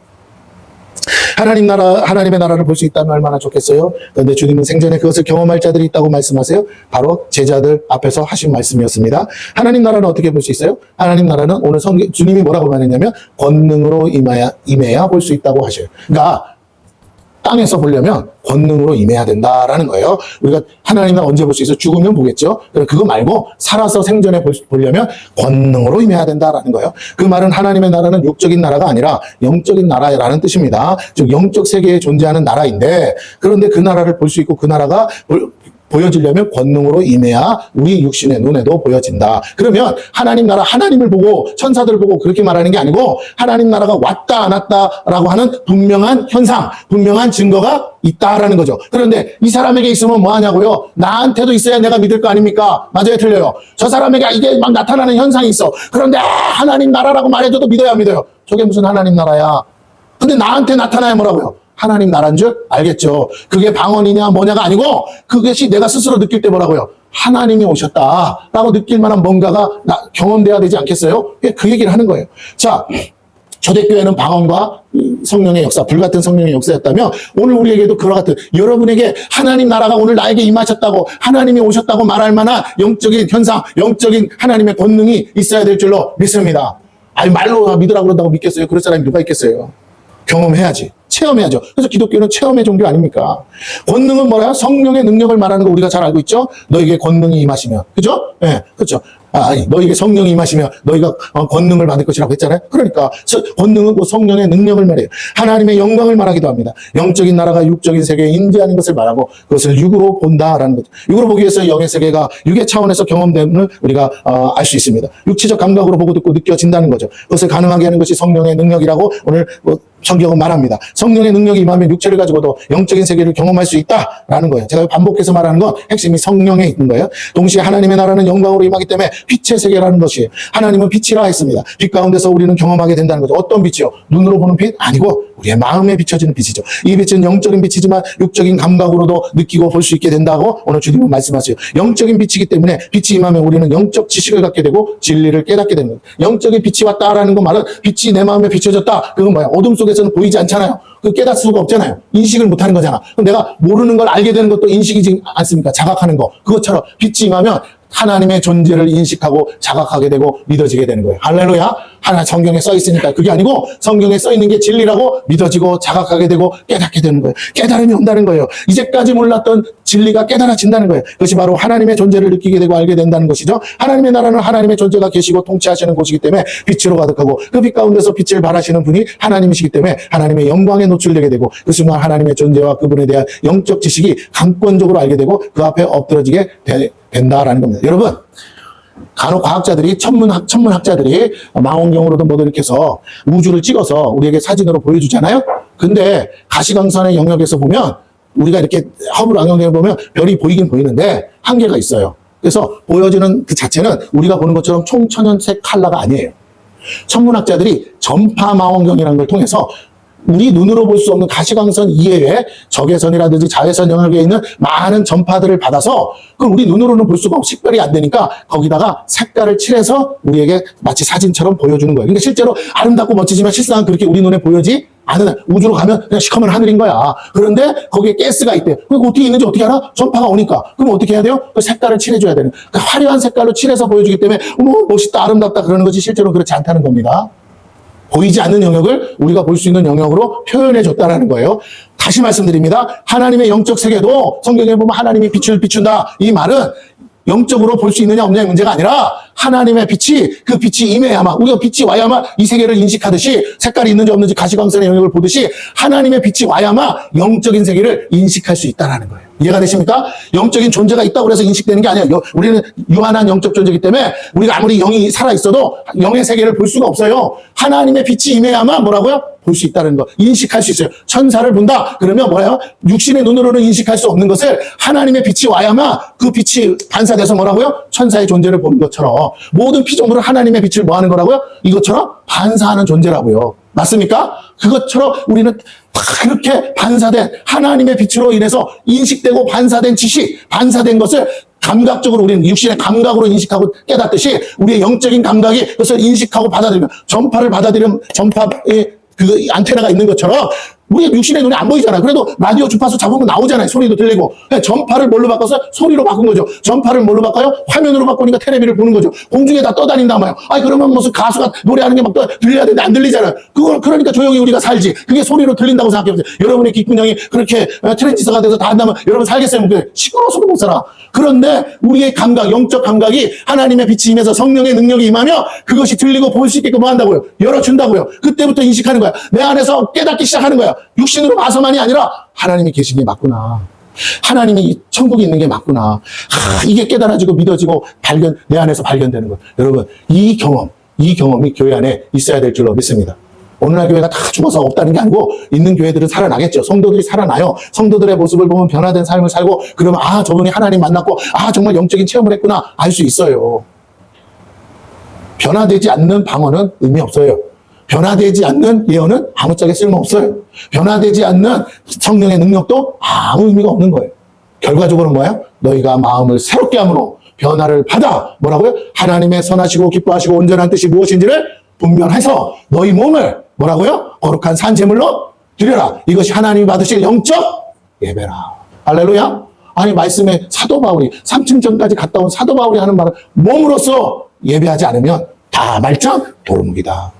하나님의 나라를 볼 수 있다면 얼마나 좋겠어요? 그런데 주님은 생전에 그것을 경험할 자들이 있다고 말씀하세요. 바로 제자들 앞에서 하신 말씀이었습니다. 하나님 나라는 어떻게 볼 수 있어요? 하나님 나라는 오늘 주님이 뭐라고 말했냐면 권능으로 임해야 볼 수 있다고 하셔요. 그러니까 땅에서 보려면 권능으로 임해야 된다라는 거예요. 우리가 하나님을 언제 볼 수 있어요? 죽으면 보겠죠. 그거 말고 살아서 생전에 보려면 권능으로 임해야 된다라는 거예요. 그 말은 하나님의 나라는 육적인 나라가 아니라 영적인 나라라는 뜻입니다. 즉 영적 세계에 존재하는 나라인데, 그런데 그 나라를 볼 수 있고 그 나라가 보여지려면 권능으로 임해야 우리 육신의 눈에도 보여진다. 그러면 하나님 나라, 하나님을 보고 천사들을 보고 그렇게 말하는 게 아니고 하나님 나라가 왔다 안 왔다라고 하는 분명한 현상, 분명한 증거가 있다라는 거죠. 그런데 이 사람에게 있으면 뭐 하냐고요? 나한테도 있어야 내가 믿을 거 아닙니까? 맞아요, 틀려요? 저 사람에게 이게 막 나타나는 현상이 있어. 그런데 하나님 나라라고 말해줘도 믿어야 믿어요. 저게 무슨 하나님 나라야? 근데 나한테 나타나야 뭐라고요? 하나님 나라인 줄 알겠죠. 그게 방언이냐 뭐냐가 아니고 그것이 내가 스스로 느낄 때 뭐라고요? 하나님이 오셨다라고 느낄 만한 뭔가가 경험돼야 되지 않겠어요? 그 얘기를 하는 거예요. 자, 초대교회는 방언과 성령의 역사, 불같은 성령의 역사였다면 오늘 우리에게도 그와 같은, 여러분에게 하나님 나라가 오늘 나에게 임하셨다고, 하나님이 오셨다고 말할 만한 영적인 현상, 영적인 하나님의 권능이 있어야 될 줄로 믿습니다. 아니, 말로 믿으라고 그런다고 믿겠어요? 그럴 사람이 누가 있겠어요? 경험해야지. 체험해야죠. 그래서 기독교는 체험의 종교 아닙니까? 권능은 뭐라요? 성령의 능력을 말하는 거 우리가 잘 알고 있죠? 너에게 권능이 임하시면. 그죠? 예, 네, 그렇죠. 너에게 성령이 임하시면 너희가 권능을 받을 것이라고 했잖아요. 그러니까 권능은 그 성령의 능력을 말해요. 하나님의 영광을 말하기도 합니다. 영적인 나라가 육적인 세계에 임재하는 것을 말하고 그것을 육으로 본다라는 거죠. 육으로 보기 위해서 영의 세계가 육의 차원에서 경험됨을 우리가 알 수 있습니다. 육체적 감각으로 보고 듣고 느껴진다는 거죠. 그것을 가능하게 하는 것이 성령의 능력이라고 오늘 성경은 말합니다. 성령의 능력이 임하면 육체를 가지고도 영적인 세계를 경험할 수 있다라는 거예요. 제가 반복해서 말하는 건 핵심이 성령에 있는 거예요. 동시에 하나님의 나라는 영광으로 임하기 때문에 빛의 세계라는 것이, 하나님은 빛이라 했습니다. 빛 가운데서 우리는 경험하게 된다는 거죠. 어떤 빛이요? 눈으로 보는 빛? 아니고 우리의 마음에 비춰지는 빛이죠. 이 빛은 영적인 빛이지만 육적인 감각으로도 느끼고 볼 수 있게 된다고 오늘 주님은 말씀하세요. 영적인 빛이기 때문에 빛이 임하면 우리는 영적 지식을 갖게 되고 진리를 깨닫게 되는 거예요. 영적인 빛이 왔다라는 거 말은 빛이 내 마음에 비춰졌다. 그건 뭐야? 어둠 속에서는 보이지 않잖아요. 그 깨닫을 수가 없잖아요. 인식을 못하는 거잖아. 그럼 내가 모르는 걸 알게 되는 것도 인식이지 않습니까? 자각하는 거. 그것처럼 빛이 임하면 하나님의 존재를 인식하고 자각하게 되고 믿어지게 되는 거예요. 할렐루야. 하나 성경에 써 있으니까. 그게 아니고 성경에 써 있는 게 진리라고 믿어지고 자각하게 되고 깨닫게 되는 거예요. 깨달음이 온다는 거예요. 이제까지 몰랐던 진리가 깨달아진다는 거예요. 그것이 바로 하나님의 존재를 느끼게 되고 알게 된다는 것이죠. 하나님의 나라는 하나님의 존재가 계시고 통치하시는 곳이기 때문에 빛으로 가득하고 그 빛 가운데서 빛을 발하시는 분이 하나님이시기 때문에 하나님의 영광에 노출되게 되고 그 순간 하나님의 존재와 그분에 대한 영적 지식이 강권적으로 알게 되고 그 앞에 엎드러지게 된다라는 겁니다. 여러분, 간혹과학자들이, 천문학자들이 망원경으로도 뭐도 이렇게 해서 우주를 찍어서 우리에게 사진으로 보여주잖아요. 근데 가시광선의 영역에서 보면 우리가 이렇게 허블 망원경을 보면 별이 보이긴 보이는데 한계가 있어요. 그래서 보여지는 그 자체는 우리가 보는 것처럼 총천연색 컬러가 아니에요. 천문학자들이 전파 망원경이라는 걸 통해서 우리 눈으로 볼 수 없는 가시광선 이외에 적외선이라든지 자외선 영역에 있는 많은 전파들을 받아서 그걸 우리 눈으로는 볼 수가 없고 식별이 안 되니까 거기다가 색깔을 칠해서 우리에게 마치 사진처럼 보여주는 거예요. 그러니까 실제로 아름답고 멋지지만 실상은 그렇게 우리 눈에 보여지 않은, 우주로 가면 그냥 시커먼 하늘인 거야. 그런데 거기에 가스가 있대. 그거 어떻게 있는지 어떻게 알아? 전파가 오니까. 그럼 어떻게 해야 돼요? 그 색깔을 칠해줘야 되는. 그 화려한 색깔로 칠해서 보여주기 때문에 멋있다, 아름답다 그러는 것이 실제로 그렇지 않다는 겁니다. 보이지 않는 영역을 우리가 볼 수 있는 영역으로 표현해 줬다는 거예요. 다시 말씀드립니다. 하나님의 영적 세계도 성경에 보면 하나님이 빛을 비춘다. 이 말은 영적으로 볼 수 있느냐 없느냐의 문제가 아니라 하나님의 빛이, 그 빛이 임해야만, 우리가 빛이 와야만 이 세계를 인식하듯이 색깔이 있는지 없는지 가시광선의 영역을 보듯이 하나님의 빛이 와야만 영적인 세계를 인식할 수 있다는 거예요. 이해가 되십니까? 영적인 존재가 있다고 해서 인식되는 게 아니에요. 우리는 유한한 영적 존재이기 때문에 우리가 아무리 영이 살아있어도 영의 세계를 볼 수가 없어요. 하나님의 빛이 임해야만 뭐라고요? 볼 수 있다는 거, 인식할 수 있어요. 천사를 본다 그러면 뭐예요? 육신의 눈으로는 인식할 수 없는 것을 하나님의 빛이 와야만 그 빛이 반사돼서 뭐라고요? 천사의 존재를 보는 것처럼 모든 피조물은 하나님의 빛을 뭐 하는 거라고요? 이것처럼 반사하는 존재라고요. 맞습니까? 그것처럼 우리는 그렇게 반사된 하나님의 빛으로 인해서 인식되고 반사된 지식, 반사된 것을 감각적으로 우리는 육신의 감각으로 인식하고 깨닫듯이 우리의 영적인 감각이 그것을 인식하고 받아들이면, 전파를 받아들이면 전파의 그 안테나가 있는 것처럼 우리 육신의 눈에 안 보이잖아요. 그래도 라디오 주파수 잡으면 나오잖아요. 소리도 들리고. 전파를 뭘로 바꿔서 소리로 바꾼 거죠. 전파를 뭘로 바꿔요? 화면으로 바꾸니까 텔레비를 보는 거죠. 공중에 다 떠다닌단 말이에요. 아니 그러면 무슨 가수가 노래하는 게 막 들려야 되는데 안 들리잖아요. 그걸 그러니까 조용히 우리가 살지. 그게 소리로 들린다고 생각해보세요. 여러분의 귓구녕이 그렇게 트랜지스터가 돼서 다 한다면 여러분 살겠어요? 시끄러워서도 못 살아. 그런데 우리의 감각, 영적 감각이 하나님의 빛이 임해서 성령의 능력이 임하며 그것이 들리고 볼 수 있게끔 뭐 한다고요? 열어준다고요. 그때부터 인식하는 거야. 내 안에서 깨닫기 시작하는 거야. 육신으로 봐서만이 아니라 하나님이 계신 게 맞구나. 하나님이 천국에 있는 게 맞구나. 이게 깨달아지고 믿어지고 내 안에서 발견되는 거예요. 여러분, 이 경험이 교회 안에 있어야 될 줄로 믿습니다. 오늘날 교회가 다 죽어서 없다는 게 아니고 있는 교회들은 살아나겠죠. 성도들이 살아나요. 성도들의 모습을 보면 변화된 삶을 살고 그러면 저분이 하나님 만났고 정말 영적인 체험을 했구나 알 수 있어요. 변화되지 않는 방언은 의미 없어요. 변화되지 않는 예언은 아무짝에 쓸모없어요. 변화되지 않는 성령의 능력도 아무 의미가 없는 거예요. 결과적으로 뭐예요? 너희가 마음을 새롭게 함으로 변화를 받아 뭐라고요? 하나님의 선하시고 기뻐하시고 온전한 뜻이 무엇인지를 분별해서 너희 몸을 뭐라고요? 거룩한 산제물로 드려라. 이것이 하나님이 받으실 영적 예배라. 할렐루야. 아니 말씀에 사도 바울이 3층 전까지 갔다 온 사도 바울이 하는 말은 몸으로서 예배하지 않으면 다 말짱 도루묵이다.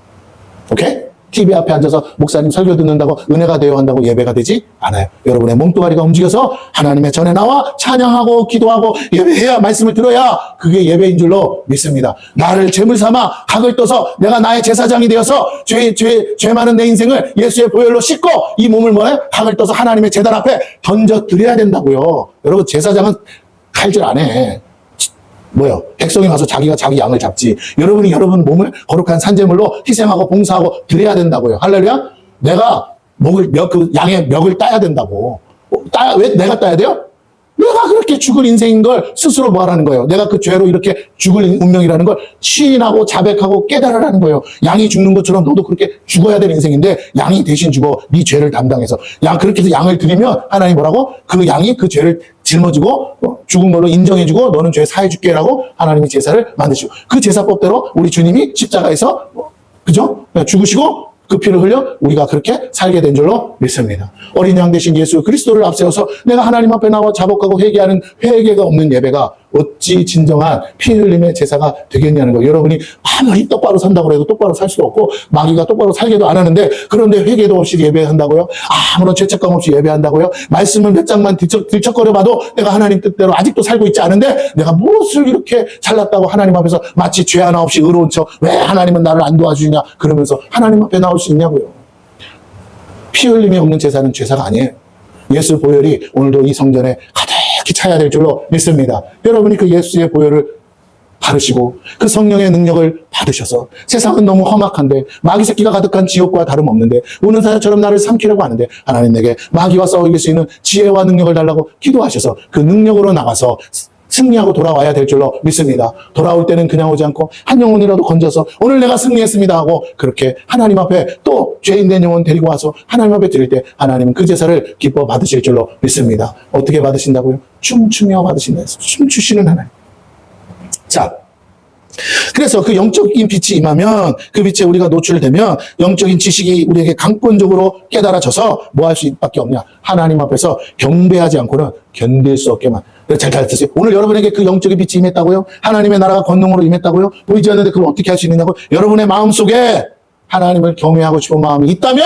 오케이? TV 앞에 앉아서 목사님 설교 듣는다고 은혜가 되어 한다고 예배가 되지 않아요. 여러분의 몸뚱아리가 움직여서 하나님의 전에 나와 찬양하고 기도하고 예배해야, 말씀을 들어야 그게 예배인 줄로 믿습니다. 나를 제물 삼아 각을 떠서 내가 나의 제사장이 되어서 죄 많은 내 인생을 예수의 보혈로 씻고 이 몸을 뭐해? 각을 떠서 하나님의 제단 앞에 던져 드려야 된다고요. 여러분, 제사장은 칼질 안 해. 백성이 와서 자기가 자기 양을 잡지. 여러분이 여러분 몸을 거룩한 산제물로 희생하고 봉사하고 드려야 된다고요. 할렐루야? 내가 그 양의 멱을 따야 된다고. 왜 내가 따야 돼요? 내가 그렇게 죽을 인생인 걸 스스로 뭐 하라는 거예요? 내가 그 죄로 이렇게 죽을 운명이라는 걸 시인하고 자백하고 깨달으라는 거예요. 양이 죽는 것처럼 너도 그렇게 죽어야 될 인생인데 양이 대신 죽어. 네 죄를 담당해서. 그렇게 해서 양을 드리면 하나님 뭐라고? 그 양이 그 죄를 짊어지고 죽은 걸로 인정해주고 너는 죄 사해줄게라고 하나님이 제사를 만드시고 그 제사법대로 우리 주님이 십자가에서 그죠? 죽으시고 그 피를 흘려 우리가 그렇게 살게 된 줄로 믿습니다. 어린 양 대신 예수 그리스도를 앞세워서 내가 하나님 앞에 나와 자복하고 회개하는 회개가 없는 예배가 어찌 진정한 피 흘림의 제사가 되겠냐는 거. 여러분이 아무리 똑바로 산다고 해도 똑바로 살 수도 없고 마귀가 똑바로 살게도 안 하는데 그런데 회개도 없이 예배한다고요? 아무런 죄책감 없이 예배한다고요? 말씀을 몇 장만 들척거려 봐도 내가 하나님 뜻대로 아직도 살고 있지 않은데 내가 무엇을 이렇게 잘났다고 하나님 앞에서 마치 죄 하나 없이 의로운 척 왜 하나님은 나를 안 도와주냐 그러면서 하나님 앞에 나올 수 있냐고요. 피 흘림이 없는 제사는 제사가 아니에요. 예수 보혈이 오늘도 이 성전에 가득히 차야 될 줄로 믿습니다. 여러분이 그 예수의 보혈을 바르시고 그 성령의 능력을 받으셔서 세상은 너무 험악한데 마귀 새끼가 가득한 지옥과 다름없는데 우는 사자처럼 나를 삼키려고 하는데 하나님 내게 마귀와 싸워 이길 수 있는 지혜와 능력을 달라고 기도하셔서 그 능력으로 나가서 승리하고 돌아와야 될 줄로 믿습니다. 돌아올 때는 그냥 오지 않고 한 영혼이라도 건져서 오늘 내가 승리했습니다 하고 그렇게 하나님 앞에 또 죄인된 영혼 데리고 와서 하나님 앞에 드릴 때 하나님은 그 제사를 기뻐 받으실 줄로 믿습니다. 어떻게 받으신다고요? 춤추며 받으신다. 춤추시는 하나님. 자, 그래서 그 영적인 빛이 임하면 그 빛에 우리가 노출되면 영적인 지식이 우리에게 강권적으로 깨달아져서 뭐 할 수밖에 없냐. 하나님 앞에서 경배하지 않고는 견딜 수 없게만. 잘 들으세요. 오늘 여러분에게 그 영적인 빛이 임했다고요? 하나님의 나라가 권능으로 임했다고요? 보이지 않는데 그걸 어떻게 할 수 있느냐고? 여러분의 마음속에 하나님을 경외하고 싶은 마음이 있다면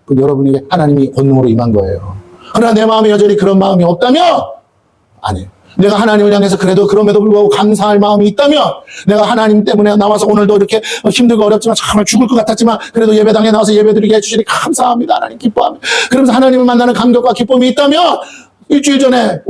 그 여러분에게 하나님이 권능으로 임한 거예요. 그러나 내 마음에 여전히 그런 마음이 없다면 아니에요. 내가 하나님을 향해서 그래도 그럼에도 불구하고 감사할 마음이 있다면 내가 하나님 때문에 나와서 오늘도 이렇게 힘들고 어렵지만 정말 죽을 것 같았지만 그래도 예배당에 나와서 예배드리게 해주시니 감사합니다. 하나님 기뻐합니다. 그러면서 하나님을 만나는 감격과 기쁨이 있다면 일주일 전에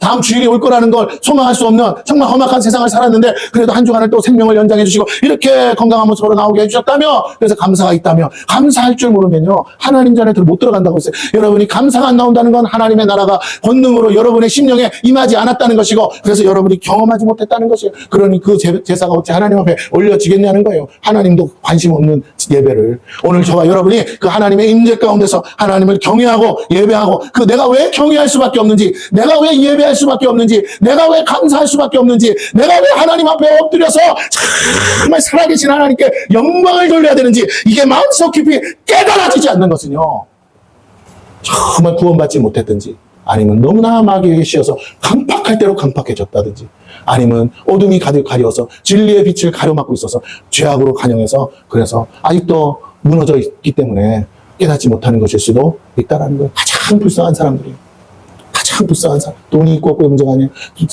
다음 주일이 올 거라는 걸 소망할 수 없는 정말 험악한 세상을 살았는데 그래도 한 주간을 또 생명을 연장해 주시고 이렇게 건강한 모습으로 나오게 해주셨다며 그래서 감사가 있다며 감사할 줄 모르면요 하나님 전에 못 들어간다고 했어요. 여러분이 감사가 안 나온다는 건 하나님의 나라가 권능으로 여러분의 심령에 임하지 않았다는 것이고 그래서 여러분이 경험하지 못했다는 것이에요. 그러니 그 제사가 어찌 하나님 앞에 올려지겠냐는 거예요. 하나님도 관심 없는 예배를 오늘 저와 여러분이 그 하나님의 임재 가운데서 하나님을 경외하고 예배하고 그 내가 왜 경외할 수밖에 없는지 내가 왜 예배할 수밖에 없는지 내가 왜 감사할 수밖에 없는지 내가 왜 하나님 앞에 엎드려서 정말 살아계신 하나님께 영광을 돌려야 되는지 이게 마음속 깊이 깨달아지지 않는 것은요 정말 구원받지 못했든지 아니면 너무나 마귀에게 씌어서 강팍할 대로 강팍해졌다든지 아니면 어둠이 가득 가려서 진리의 빛을 가려막고 있어서 죄악으로 간영해서 그래서 아직도 무너져 있기 때문에 깨닫지 못하는 것일 수도 있다는 거예요. 가장 불쌍한 사람들이에요. 가장 불쌍한 사람. 돈이 있고 없고의 문제가 아니에요.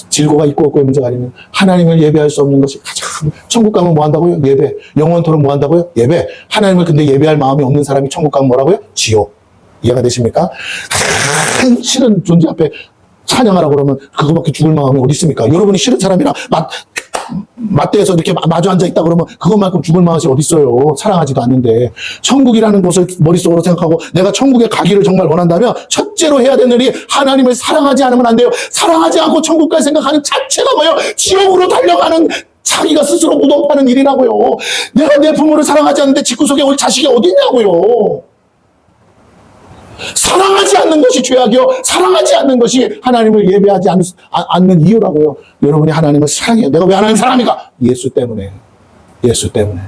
질고가 있고 없고의 문제가 아니면 하나님을 예배할 수 없는 것이 가장. 천국 가면 뭐 한다고요? 예배. 영원토록 뭐 한다고요? 예배. 하나님을 근데 예배할 마음이 없는 사람이 천국 가면 뭐라고요? 지옥. 이해가 되십니까? 가장 싫은 존재 앞에 찬양하라고 그러면 그거밖에 죽을 마음이 어디 있습니까? 여러분이 싫은 사람이랑 맞대에서 이렇게 마주 앉아있다 그러면 그것만큼 죽을 마음이 어디 있어요. 사랑하지도 않는데. 천국이라는 곳을 머릿속으로 생각하고 내가 천국에 가기를 정말 원한다면 첫째로 해야 되는 일이 하나님을 사랑하지 않으면 안 돼요. 사랑하지 않고 천국 갈 생각하는 자체가 뭐예요? 지옥으로 달려가는 자기가 스스로 무덤파는 일이라고요. 내가 내 부모를 사랑하지 않는데 집구석에 올 자식이 어디 있냐고요. 사랑하지 않는 것이 죄악이요. 사랑하지 않는 것이 하나님을 예배하지 않는 이유라고요. 여러분이 하나님을 사랑해요. 내가 왜 하나님을 사랑합니까? 예수 때문에. 예수 때문에.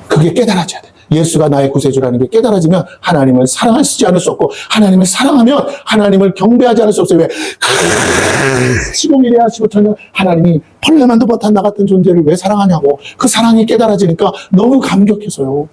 그게 깨달아져야 돼. 예수가 나의 구세주라는 게 깨달아지면 하나님을 사랑하지 않을 수 없고 하나님을 사랑하면 하나님을 경배하지 않을 수 없어요. 왜? 15mm, 15천년 하나님이 펄레만도 못한 나 같은 존재를 왜 사랑하냐고. 그 사랑이 깨달아지니까 너무 감격해서요.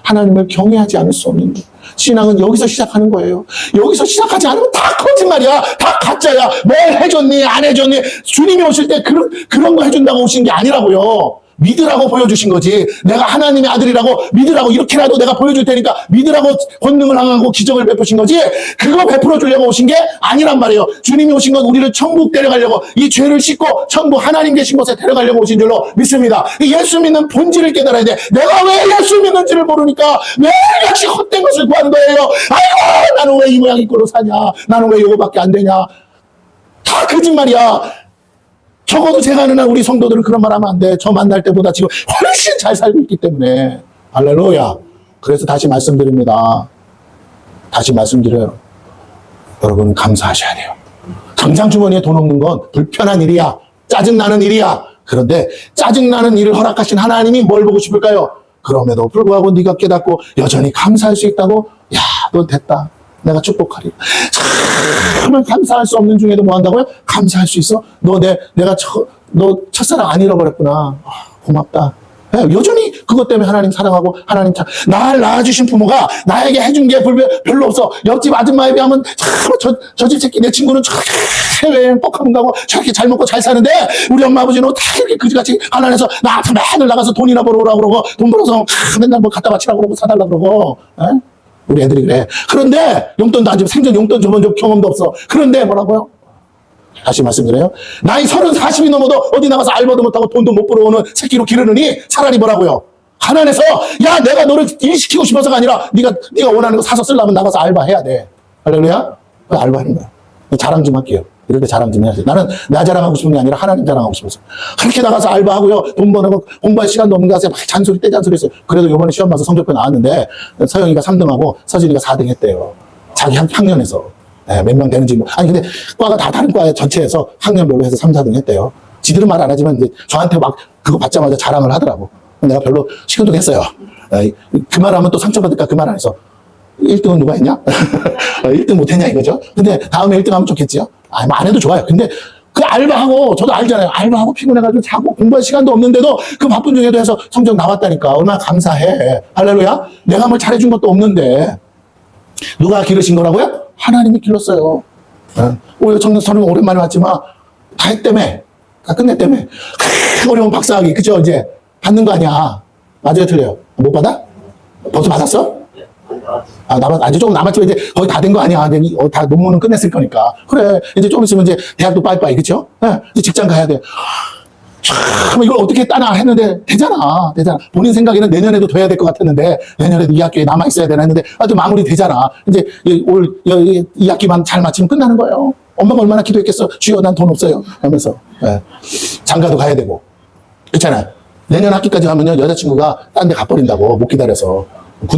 하나님을 경외하지 않을 수 없는 신앙은 여기서 시작하는 거예요. 여기서 시작하지 않으면 다 거짓말이야. 다 가짜야. 뭘 해줬니 안 해줬니. 주님이 오실 때 그런 거 해준다고 오신 게 아니라고요. 믿으라고 보여주신 거지. 내가 하나님의 아들이라고 믿으라고 이렇게라도 내가 보여줄 테니까 믿으라고 권능을 행하고 기적을 베푸신 거지. 그거 베풀어 주려고 오신 게 아니란 말이에요. 주님이 오신 건 우리를 천국 데려가려고 이 죄를 씻고 천국 하나님 계신 곳에 데려가려고 오신 줄로 믿습니다. 예수 믿는 본질을 깨달아야 돼. 내가 왜 예수 믿는지를 모르니까 매일같이 헛된 것을 구하는 거예요. 아이고 나는 왜 이 모양 이 꼴로 사냐. 나는 왜 이거밖에 안 되냐. 다 거짓말이야. 적어도 제가 아는 한 우리 성도들은 그런 말 하면 안 돼. 저 만날 때보다 지금 훨씬 잘 살고 있기 때문에. 할렐루야. 그래서 다시 말씀드립니다. 다시 말씀드려요. 여러분 감사하셔야 돼요. 당장 주머니에 돈 없는 건 불편한 일이야. 짜증나는 일이야. 그런데 짜증나는 일을 허락하신 하나님이 뭘 보고 싶을까요? 그럼에도 불구하고 네가 깨닫고 여전히 감사할 수 있다고? 야, 너 됐다. 내가 축복하리. 정말 감사할 수 없는 중에도 뭐 한다고요? 감사할 수 있어? 너 첫사랑 안 잃어버렸구나. 고맙다. 여전히 그것 때문에 하나님 사랑하고 하나님 날 낳아주신 부모가 나에게 해준 게 별로 없어. 옆집 아줌마에 비하면 저 집 새끼 내 친구는 해외여행 뻑하면 가고 저렇게 잘 먹고 잘 사는데 우리 엄마 아버지는 다 이렇게 그지같이 가난해서 나한테 맨날 나가서 돈이나 벌어오라고 그러고 돈 벌어서 맨날 뭐 갖다 바치라고 그러고 사달라고 그러고. 우리 애들이 그래. 그런데 용돈도 안 주고 생전 용돈 줘본 적 경험도 없어. 그런데 뭐라고요? 다시 말씀드려요. 나이 30, 40이 넘어도 어디 나가서 알바도 못하고 돈도 못 벌어오는 새끼로 기르느니 차라리 뭐라고요? 가난해서 야 내가 너를 일시키고 싶어서가 아니라 네가 원하는 거 사서 쓰려면 나가서 알바해야 돼. 할렐루야? 왜 알바하는 거야? 자랑 좀 할게요. 이럴 때 자랑 좀 해야지. 나는 나 자랑하고 싶은 게 아니라 하나님 자랑하고 싶어서. 그렇게 나가서 알바하고요. 돈 버는 공부할 시간도 없는 가서 막 잔소리 떼잔소리 했어요. 그래도 이번에 시험 봐서 성적표 나왔는데 서영이가 3등하고 서진이가 4등 했대요. 자기 학년에서. 네, 몇 명 되는지 뭐. 아니 근데 과가 다 다른 과 전체에서 학년별로 해서 3, 4등 했대요. 지들은 말 안 하지만 이제 저한테 막 그거 받자마자 자랑을 하더라고. 내가 별로 시큰둥했어요. 그 말하면 또 상처받을까 그 말 안 해서 1등은 누가 했냐? 1등 못했냐 이거죠. 근데 다음에 1등 하면 좋겠지요. 뭐 안 해도 좋아요. 근데 그 알바하고 저도 알잖아요. 알바하고 피곤해가지고 자고 공부할 시간도 없는데도 그 바쁜 중에도 해서 성적 나왔다니까 얼마나 감사해. 할렐루야. 내가 뭘 잘해준 것도 없는데 누가 기르신 거라고요? 하나님이 길렀어요. 오히려 저는 오랜만에 왔지만 다 했다며. 다 끝냈다며. 어려운 박사학위 그죠? 이제 받는 거 아니야. 맞아요 틀려요? 못 받아? 벌써 받았어? 아직 조금 남았지만 이제 거의 다 된 거 아니야. 다 논문은 끝냈을 거니까. 그래. 이제 조금 있으면 이제 대학도 빠이빠이, 그쵸? 이제 직장 가야 돼. 참, 이걸 어떻게 따나 했는데, 되잖아. 본인 생각에는 내년에도 돼야 될 것 같았는데, 내년에도 이 학교에 남아있어야 되나 했는데, 또 마무리 되잖아. 이제 이 학기만 잘 마치면 끝나는 거예요. 엄마가 얼마나 기도했겠어. 주여, 난 돈 없어요. 하면서. 장가도 가야 되고. 그렇잖아. 내년 학기까지 가면요, 여자친구가 딴 데 가버린다고, 못 기다려서.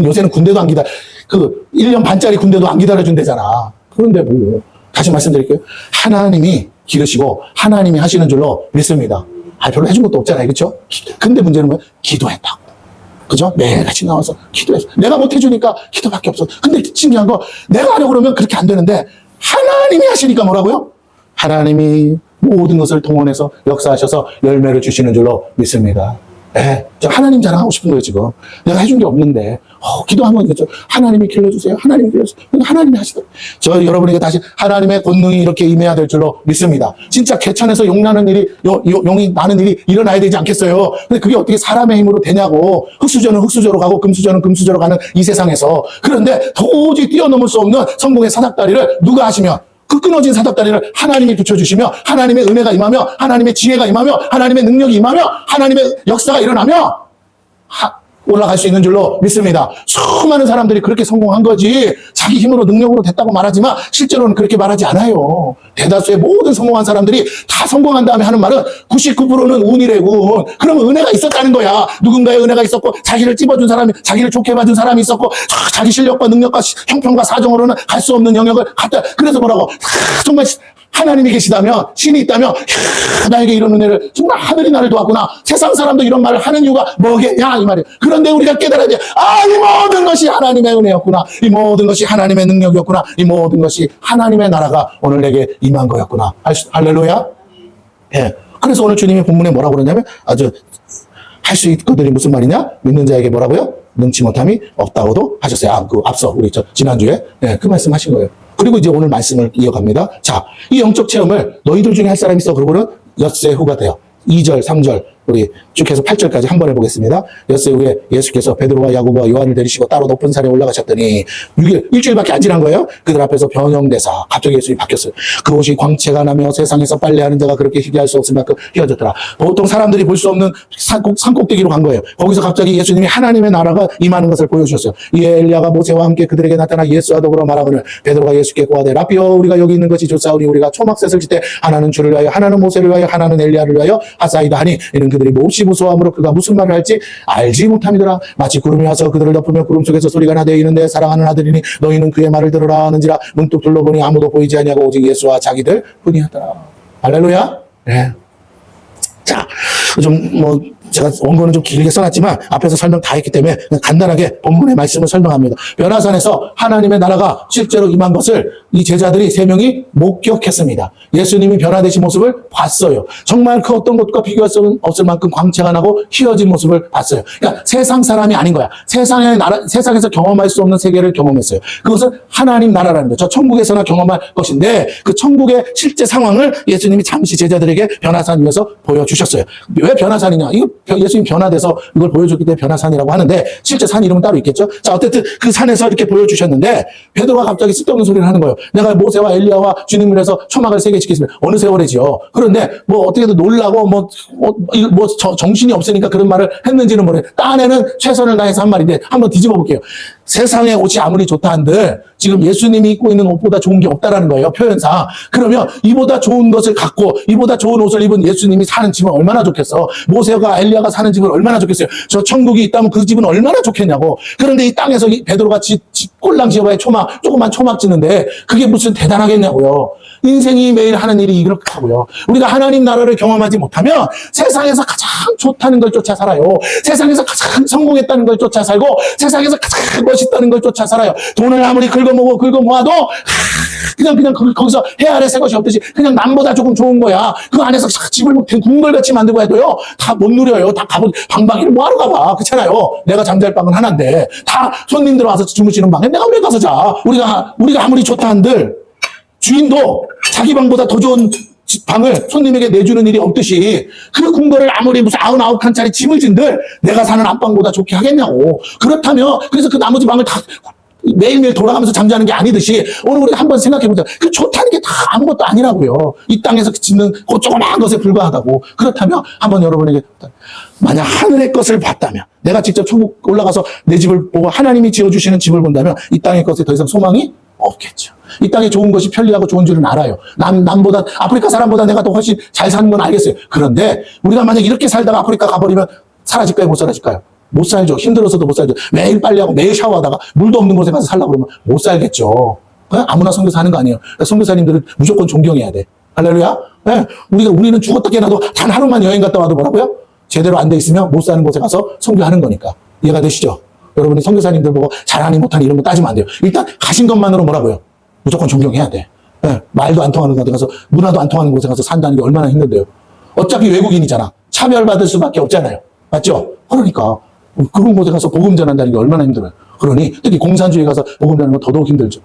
요새는 군대도 안 기다려. 1년 반짜리 군대도 안 기다려준대잖아. 그런데 뭐, 다시 말씀드릴게요. 하나님이 기르시고, 하나님이 하시는 줄로 믿습니다. 별로 해준 것도 없잖아요. 그쵸? 근데 문제는 뭐예요? 기도했다고. 그죠? 매일같이 나와서 기도했어. 내가 못 해주니까 기도밖에 없어. 근데 신기한 거, 내가 하려고 그러면 그렇게 안 되는데, 하나님이 하시니까 뭐라고요? 하나님이 모든 것을 동원해서 역사하셔서 열매를 주시는 줄로 믿습니다. 저 하나님 자랑하고 싶은 거예요, 지금. 내가 해준 게 없는데. 기도하면 이거죠. 하나님이 길러주세요. 하나님이 길러주세요. 하나님이 하시더라고요. 저 여러분에게 다시 하나님의 권능이 이렇게 임해야 될 줄로 믿습니다. 진짜 개천에서 용이 나는 일이 일어나야 되지 않겠어요? 근데 그게 어떻게 사람의 힘으로 되냐고. 흙수저는 흙수저로 가고 금수저는 금수저로 가는 이 세상에서. 그런데 도저히 뛰어넘을 수 없는 성공의 사닥다리를 누가 하시면 그 끊어진 사닥다리를 하나님이 붙여주시며 하나님의 은혜가 임하며 하나님의 지혜가 임하며 하나님의 능력이 임하며 하나님의 역사가 일어나며 올라갈 수 있는 줄로 믿습니다. 수많은 사람들이 그렇게 성공한 거지 자기 힘으로 능력으로 됐다고 말하지만 실제로는 그렇게 말하지 않아요. 대다수의 모든 성공한 사람들이 다 성공한 다음에 하는 말은 99%는 운이래고 그러면 은혜가 있었다는 거야. 누군가의 은혜가 있었고 자기를 찝어준 사람이 자기를 좋게 봐준 사람이 있었고 자기 실력과 능력과 형편과 사정으로는 갈 수 없는 영역을 갔다. 그래서 뭐라고 정말 하나님이 계시다면 신이 있다면 나에게 이런 은혜를 정말 하늘이 나를 도왔구나. 세상 사람도 이런 말을 하는 이유가 뭐겠냐 이 말이에요. 그런데 우리가 깨달아야 돼. 이 모든 것이 하나님의 은혜였구나. 이 모든 것이 하나님의 능력이었구나. 이 모든 것이 하나님의 나라가 오늘 내게 임한 거였구나. 할렐루야. 그래서 오늘 주님이 본문에 뭐라고 그러냐면 아주 할 수 있거든이 무슨 말이냐? 믿는 자에게 뭐라고요? 능치 못함이 없다고도 하셨어요. 앞서 우리 지난주에 그 말씀 하신 거예요. 그리고 이제 오늘 말씀을 이어갑니다. 자, 이 영적 체험을 너희들 중에 할 사람이 있어. 그러고는 엿새 후가 돼요. 2절, 3절, 우리 쭉 해서 8절까지 한번 해보겠습니다. 엿새 후에 예수께서 베드로와 야고보와 요한을 데리시고 따로 높은 산에 올라가셨더니 6일, 일주일밖에 안 지난 거예요. 그들 앞에서 변형대사 갑자기 예수님이 바뀌었어요. 그 옷이 광채가 나며 세상에서 빨래하는 자가 그렇게 희귀할 수 없을 만큼 휘어졌더라. 보통 사람들이 볼 수 없는 산꼭대기로 간 거예요. 거기서 갑자기 예수님이 하나님의 나라가 임하는 것을 보여주셨어요. 이에 엘리야가 모세와 함께 그들에게 나타나 예수와 더불어 말하거늘 베드로가 예수께 고하되 라삐여 우리가 여기 있는 것이 좋사오니 우리가 초막셋을 짓되 하나는 주를 위하여 하나는 모세를 위하여 하나는 엘리야를 위하여 하사이다 하니 이는 그들이 몹시 무서워함으로 그가 무슨 말을 할지 알지 못함이더라. 마치 구름이 와서 그들을 덮으며 구름 속에서 소리가 나되 이는 내 사랑하는 아들이니 너희는 그의 말을 들으라 하는지라. 문득 둘러보니 아무도 보이지 아니하고 오직 예수와 자기들 뿐이었더라. 할렐루야. 자, 제가 원고는 좀 길게 써놨지만 앞에서 설명 다 했기 때문에 간단하게 본문의 말씀을 설명합니다. 변화산에서 하나님의 나라가 실제로 임한 것을 이 제자들이 3명이 목격했습니다. 예수님이 변화되신 모습을 봤어요. 정말 그 어떤 것과 비교할 수 없을 만큼 광채가 나고 휘어진 모습을 봤어요. 그러니까 세상 사람이 아닌 거야. 세상에서 경험할 수 없는 세계를 경험했어요. 그것은 하나님 나라라는 거죠. 저 천국에서나 경험할 것인데 그 천국의 실제 상황을 예수님이 잠시 제자들에게 변화산 위에서 보여주셨어요. 왜 변화산이냐? 이거 예수님 변화돼서 이걸 보여줬기 때문에 변화산이라고 하는데 실제 산 이름은 따로 있겠죠. 자, 어쨌든 그 산에서 이렇게 보여주셨는데 베드로가 갑자기 쓸데없는 소리를 하는 거예요. 내가 모세와 엘리야와 주님을 해서 초막을 3개 지키겠습니다. 어느 세월이지요. 그런데 뭐 어떻게든 놀라고 정신이 없으니까 그런 말을 했는지는 모르겠어요. 딴에는 최선을 다해서 한 말인데 한번 뒤집어 볼게요. 세상의 옷이 아무리 좋다 한들 지금 예수님이 입고 있는 옷보다 좋은 게 없다라는 거예요. 표현상. 그러면 이보다 좋은 것을 갖고 이보다 좋은 옷을 입은 예수님이 사는 집은 얼마나 좋겠어. 모세가 엘리야가 사는 집은 얼마나 좋겠어요. 저 천국이 있다면 그 집은 얼마나 좋겠냐고. 그런데 이 땅에서 베드로가 꼴랑 지어봐야 조그만 초막 짓는데 그게 무슨 대단하겠냐고요. 인생이 매일 하는 일이 이렇다고요. 우리가 하나님 나라를 경험하지 못하면 세상에서 가장 좋다는 걸 쫓아 살아요. 세상에서 가장 성공했다는 걸 쫓아 살고 세상에서 가장 멋있다는 걸 쫓아 살아요. 돈을 아무리 긁어 모아도 그냥 거기서 해 아래 새 것이 없듯이 그냥 남보다 조금 좋은 거야. 그 안에서 집을 궁궐같이 만들고 해도요 다 못 누려요. 다 방방이를 뭐하러 가봐. 그렇잖아요. 내가 잠잘 방은 하나인데 다 손님들 와서 주무시는 방에 내가 왜 가서 자. 우리가 아무리 좋다 한들 주인도 자기 방보다 더 좋은 방을 손님에게 내주는 일이 없듯이 그 궁궐을 아무리 무슨 99칸짜리 짐을 진들 내가 사는 앞방보다 좋게 하겠냐고. 그렇다면 그래서 그 나머지 방을 다 매일매일 돌아가면서 잠자는 게 아니듯이 오늘 우리가 한번 생각해보자. 그 좋다는 게 다 아무것도 아니라고요. 이 땅에서 짓는 그 조그마한 것에 불과하다고. 그렇다면 한번 여러분에게 만약 하늘의 것을 봤다면 내가 직접 천국 올라가서 내 집을 보고 하나님이 지어주시는 집을 본다면 이 땅의 것에 더 이상 소망이 없겠죠. 이 땅에 좋은 것이 편리하고 좋은 줄은 알아요. 남보다 아프리카 사람보다 내가 더 훨씬 잘 사는 건 알겠어요. 그런데 우리가 만약 이렇게 살다가 아프리카 가버리면 사라질까요? 못 사라질까요? 못 살죠. 힘들어서도 못 살죠. 매일 빨래하고 매일 샤워하다가 물도 없는 곳에 가서 살려고 그러면 못 살겠죠. 아무나 선교사 하는 거 아니에요. 선교사님들은 무조건 존경해야 돼. 할렐루야. 네. 우리는 죽었다 깨나도 단 하루만 여행 갔다 와도 뭐라고요? 제대로 안 돼 있으면 못 사는 곳에 가서 선교하는 거니까. 이해가 되시죠? 여러분이 선교사님들 보고 잘하니 못하니 이런 거 따지면 안 돼요. 일단 가신 것만으로 뭐라고요? 무조건 존경해야 돼. 네. 말도 안 통하는 곳에 가서 문화도 안 통하는 곳에 가서 산다는 게 얼마나 힘든데요. 어차피 외국인이잖아. 차별받을 수밖에 없잖아요. 맞죠? 그러니까 그런 곳에 가서 복음 전한다는 게 얼마나 힘들어요. 그러니 특히 공산주의에 가서 복음 전하는 건 더더욱 힘들죠.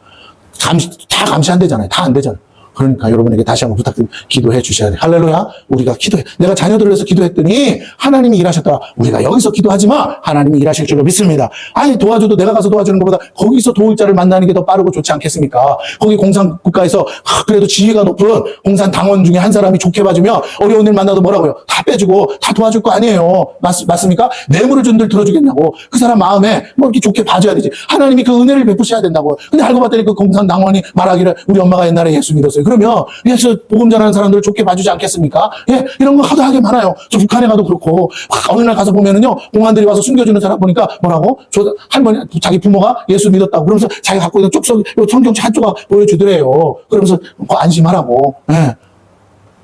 다 감시 안 되잖아요. 다 안 되잖아요. 그러니까 여러분에게 다시 한번 부탁드립니다. 기도해 주셔야 돼요. 할렐루야. 우리가 기도해. 내가 자녀들을 위해서 기도했더니 하나님이 일하셨더라. 우리가 여기서 기도하지 마. 하나님이 일하실 줄로 믿습니다. 아니 도와줘도 내가 가서 도와주는 것보다 거기서 도울 자를 만나는 게 더 빠르고 좋지 않겠습니까? 거기 공산국가에서 그래도 지위가 높은 공산당원 중에 한 사람이 좋게 봐주면 어려운 일 만나도 뭐라고요? 다 빼주고 다 도와줄 거 아니에요. 맞습니까? 뇌물을 준들 들어주겠냐고. 그 사람 마음에 뭐 이렇게 좋게 봐줘야 되지. 하나님이 그 은혜를 베푸셔야 된다고. 근데 알고 봤더니 그 공산당원이 말하기를 우리 엄마가 옛날에 예수 믿었어요. 그러면 예수 복음 전하는 사람들을 좋게 봐주지 않겠습니까? 예, 이런 거 하게 많아요. 저 북한에 가도 그렇고 어느 날 가서 보면은요 공안들이 와서 숨겨주는 사람 보니까 뭐라고? 저 할머니 자기 부모가 예수 믿었다고 그러면서 자기가 갖고 있는 쪽석 성경책 한조각 보여주더래요. 그러면서 안심하라고. 예.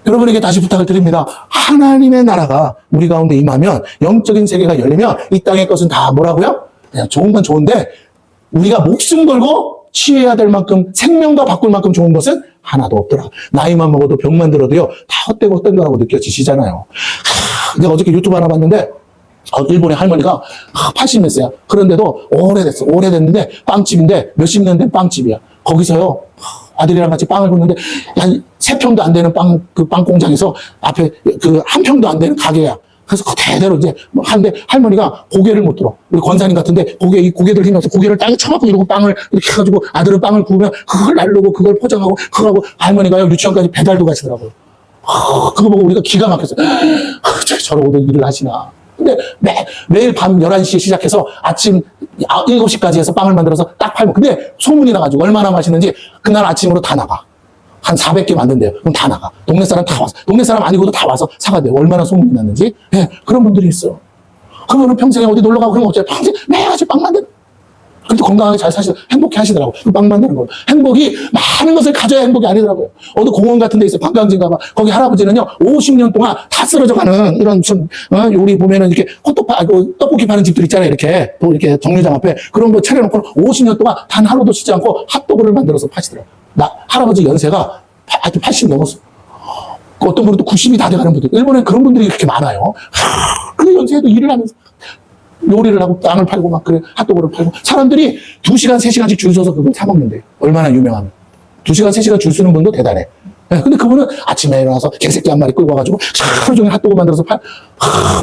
여러분에게 다시 부탁을 드립니다. 하나님의 나라가 우리 가운데 임하면 영적인 세계가 열리면 이 땅의 것은 다 뭐라고요? 그냥 좋은 건 좋은데 우리가 목숨 걸고 취해야 될 만큼 생명과 바꿀 만큼 좋은 것은 하나도 없더라. 나이만 먹어도 병만 들어도요 다 헛되고 헛된 거라고 느껴지시잖아요. 내가 어저께 유튜브 하나 봤는데 일본의 할머니가 80몇 세야. 그런데도 오래됐는데 빵집인데 몇십 년 된 빵집이야. 거기서요 아들이랑 같이 빵을 굽는데 한 3평도 안 되는 빵 공장에서 앞에 그 1평도 안 되는 가게야. 그래서 그대로 이제 하는데 할머니가 고개를 못 들어. 우리 권사님 같은데 고개 들리면서 고개를 땅에 쳐갖고 이러고 빵을 이렇게 해가지고 아들은 빵을 구우면 그걸 날르고 그걸 포장하고 그거하고 할머니가요 유치원까지 배달도 가시더라고요. 그거 보고 우리가 기가 막혔어요. 저러고도 일을 하시나. 근데 매일 밤 11시에 시작해서 아침 7시까지 해서 빵을 만들어서 딱 팔고. 근데 소문이 나가지고 얼마나 맛있는지 그날 아침으로 다 나가. 한 400개 만든대요. 그럼 다 나가. 동네 사람 다 와서. 동네 사람 아니고도 다 와서 사가대요. 얼마나 소문이 났는지. 예, 그런 분들이 있어. 그러면 평생에 어디 놀러 가고 그러면 어째요? 평생 매일같이 빵 만드는. 근데 건강하게 잘 사시고 행복해 하시더라고. 빵 만드는 거. 행복이 많은 것을 가져야 행복이 아니더라고요. 어느 공원 같은 데 있어요. 관광지인가 봐. 거기 할아버지는요, 50년 동안 다 쓰러져 가는 이런 요리 보면은 이렇게 떡볶이 파는 집들 있잖아요. 이렇게. 또 이렇게 정류장 앞에 그런 거 차려놓고 50년 동안 단 하루도 쉬지 않고 핫도그를 만들어서 파시더라고요. 할아버지 연세가 아주 80 넘었어. 어떤 분은 또 90이 다 돼가는 분들. 일본에 그런 분들이 그렇게 많아요. 그 연세에도 일을 하면서 요리를 하고 빵을 팔고 막 그래 핫도그를 팔고 사람들이 2시간, 3시간씩 줄 서서 그걸 사 먹는데 얼마나 유명하면 2시간, 3시간 줄 서는 분도 대단해. 근데 그분은 아침에 일어나서 개새끼 한 마리 끌고 와가지고 하루 종일 핫도그 만들어서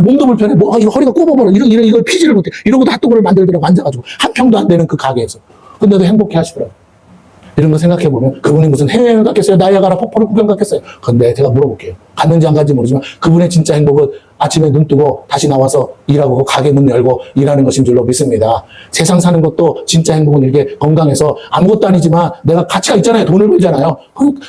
몸도 불편해. 뭐, 이거 허리가 꼽아버려. 이걸 피지를 못해. 이러고도 핫도그를 만들더라고, 앉아가지고. 한 평도 안 되는 그 가게에서. 근데도 행복해 하시더라고. 이런 거 생각해보면 그분이 무슨 해외여행 갔겠어요? 나이아가라 폭포를 구경 갔겠어요? 근데 제가 물어볼게요. 갔는지 안 갔는지 모르지만 그분의 진짜 행복은 아침에 눈 뜨고 다시 나와서 일하고 가게 문 열고 일하는 것인 줄로 믿습니다. 세상 사는 것도 진짜 행복은 이렇게 건강해서 아무것도 아니지만 내가 가치가 있잖아요. 돈을 벌잖아요.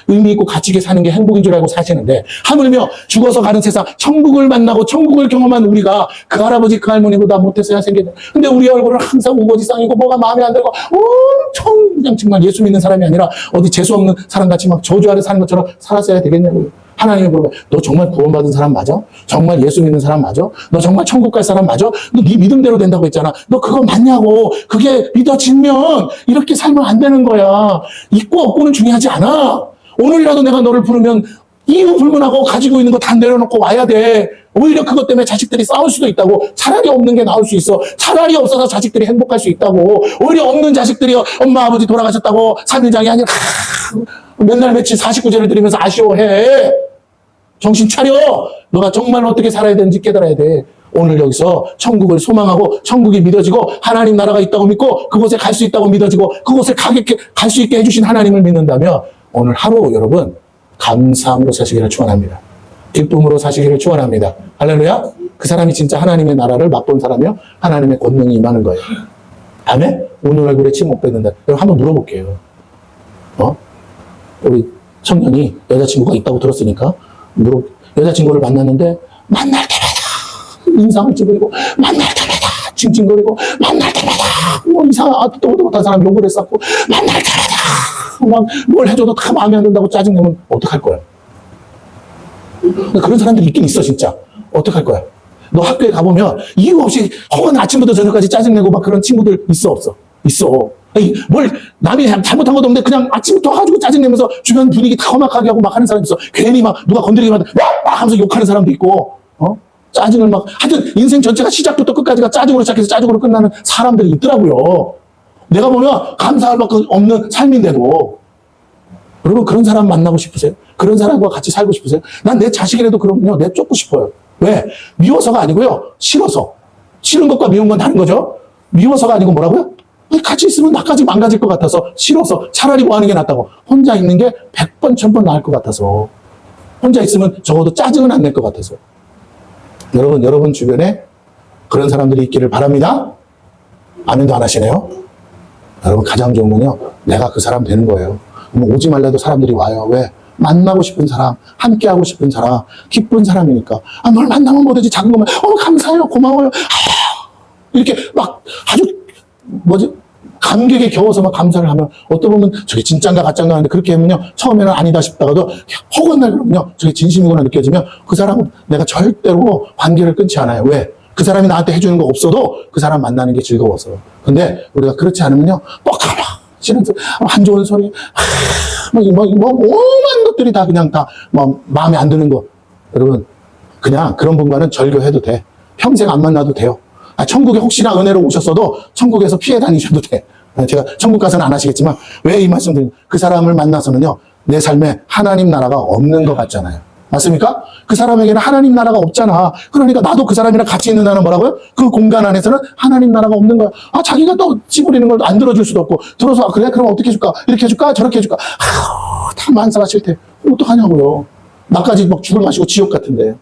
의미 있고 가치 있게 사는 게 행복인 줄 알고 사시는데 하물며 죽어서 가는 세상 천국을 만나고 천국을 경험한 우리가 그 할아버지 그 할머니보다 못해서야 생기는. 근데 우리 얼굴은 항상 우거지상이고 뭐가 마음에 안 들고 엄청 그냥 정말 예수 믿는 사람이 아니라 어디 재수없는 사람같이 막 저주 아래 사는 것처럼 살았어야 되겠냐고요. 하나님이 물어봐요. 너 정말 구원받은 사람 맞아? 정말 예수 믿는 사람 맞아? 너 정말 천국 갈 사람 맞아? 너 네 믿음대로 된다고 했잖아. 너 그거 맞냐고. 그게 믿어지면 이렇게 살면 안 되는 거야. 있고 없고는 중요하지 않아. 오늘이라도 내가 너를 부르면 이유 불문하고 가지고 있는 거 다 내려놓고 와야 돼. 오히려 그것 때문에 자식들이 싸울 수도 있다고. 차라리 없는 게 나올 수 있어. 차라리 없어서 자식들이 행복할 수 있다고. 오히려 없는 자식들이 엄마 아버지 돌아가셨다고 3일장이 아니라 맨날 며칠 49제를 드리면서 아쉬워해. 정신 차려. 너가 정말 어떻게 살아야 되는지 깨달아야 돼. 오늘 여기서 천국을 소망하고 천국이 믿어지고 하나님 나라가 있다고 믿고 그곳에 갈 수 있다고 믿어지고 그곳에 갈 수 있게 해주신 하나님을 믿는다면 오늘 하루 여러분 감사함으로 사시기를 축원합니다. 기쁨으로 사시기를 축원합니다. 할렐루야. 그 사람이 진짜 하나님의 나라를 맛본 사람이요 하나님의 권능이 임하는 거예요. 아멘. 오늘 얼굴에 침 못 뱉는다. 여러분 한번 물어볼게요. 우리 청년이 여자친구가 있다고 들었으니까 여자친구를 만났는데 만날 때마다 인상을 찌푸리고 만날 때마다 징징거리고 만날 때마다 뭐 이상한 또도 못한 사람 욕을 했었고 만날 때마다 막 뭘 해줘도 다 마음에 안 든다고 짜증내면 어떡할 거야? 그런 사람들이 있긴 있어 진짜. 어떡할 거야? 너 학교에 가보면 이유 없이 혹은 아침부터 저녁까지 짜증내고 막 그런 친구들 있어 없어? 있어. 아니, 뭘 남이 잘못한 것도 없는데 그냥 아침부터 와가지고 짜증내면서 주변 분위기 다 험악하게 하고 막 하는 사람이 있어. 괜히 막 누가 건드리기만 막 하면서 욕하는 사람도 있고 짜증을 막 하여튼 인생 전체가 시작부터 끝까지가 짜증으로 시작해서 짜증으로 끝나는 사람들이 있더라고요. 내가 보면 감사할 만큼 없는 삶인데도 여러분 그런 사람 만나고 싶으세요? 그런 사람과 같이 살고 싶으세요? 난 내 자식이라도 그러면요 내쫓고 싶어요. 왜? 미워서가 아니고요 싫어서. 싫은 것과 미운 건 다른 거죠. 미워서가 아니고 뭐라고요? 같이 있으면 나까지 망가질 것 같아서 싫어서 차라리 뭐 하는 게 낫다고. 혼자 있는 게 100번 1000번 나을 것 같아서. 혼자 있으면 적어도 짜증은 안 낼 것 같아서. 여러분 주변에 그런 사람들이 있기를 바랍니다. 아멘도 안 하시네요. 여러분 가장 좋은 건요 내가 그 사람 되는 거예요. 오지 말라도 사람들이 와요. 왜? 만나고 싶은 사람, 함께하고 싶은 사람, 기쁜 사람이니까. 널 만나면 뭐든지 작은 거면 감사해요, 고마워요. 이렇게 막 아주 감격에 겨워서 막 감사를 하면 어떤 보면 저게 진짠가 가짠가 하는데 그렇게 하면요 처음에는 아니다 싶다가도 허건날 그러면요 저게 진심이구나 느껴지면 그 사람은 내가 절대로 관계를 끊지 않아요. 왜? 그 사람이 나한테 해주는 거 없어도 그 사람 만나는 게 즐거워서. 근데 우리가 그렇지 않으면요 또 가라 싫은 소리, 안 좋은 소리, 오만 것들이 다 그냥 다 마음에 안 드는 거. 여러분 그냥 그런 분과는 절교해도 돼. 평생 안 만나도 돼요. 천국에 혹시나 은혜로 오셨어도 천국에서 피해 다니셔도 돼. 제가 천국 가서는 안 하시겠지만 왜 이 말씀 드리는 그 사람을 만나서는요 내 삶에 하나님 나라가 없는 것 같잖아요. 맞습니까? 그 사람에게는 하나님 나라가 없잖아. 그러니까 나도 그 사람이랑 같이 있는 나는 뭐라고요? 그 공간 안에서는 하나님 나라가 없는 거야. 자기가 또 찌부리는 걸 안 들어줄 수도 없고 들어서 그래 그럼 어떻게 해줄까? 이렇게 해줄까? 저렇게 해줄까? 다 만사가 싫대. 어떡하냐고요. 나까지 막 죽을 마시고 지옥 같은데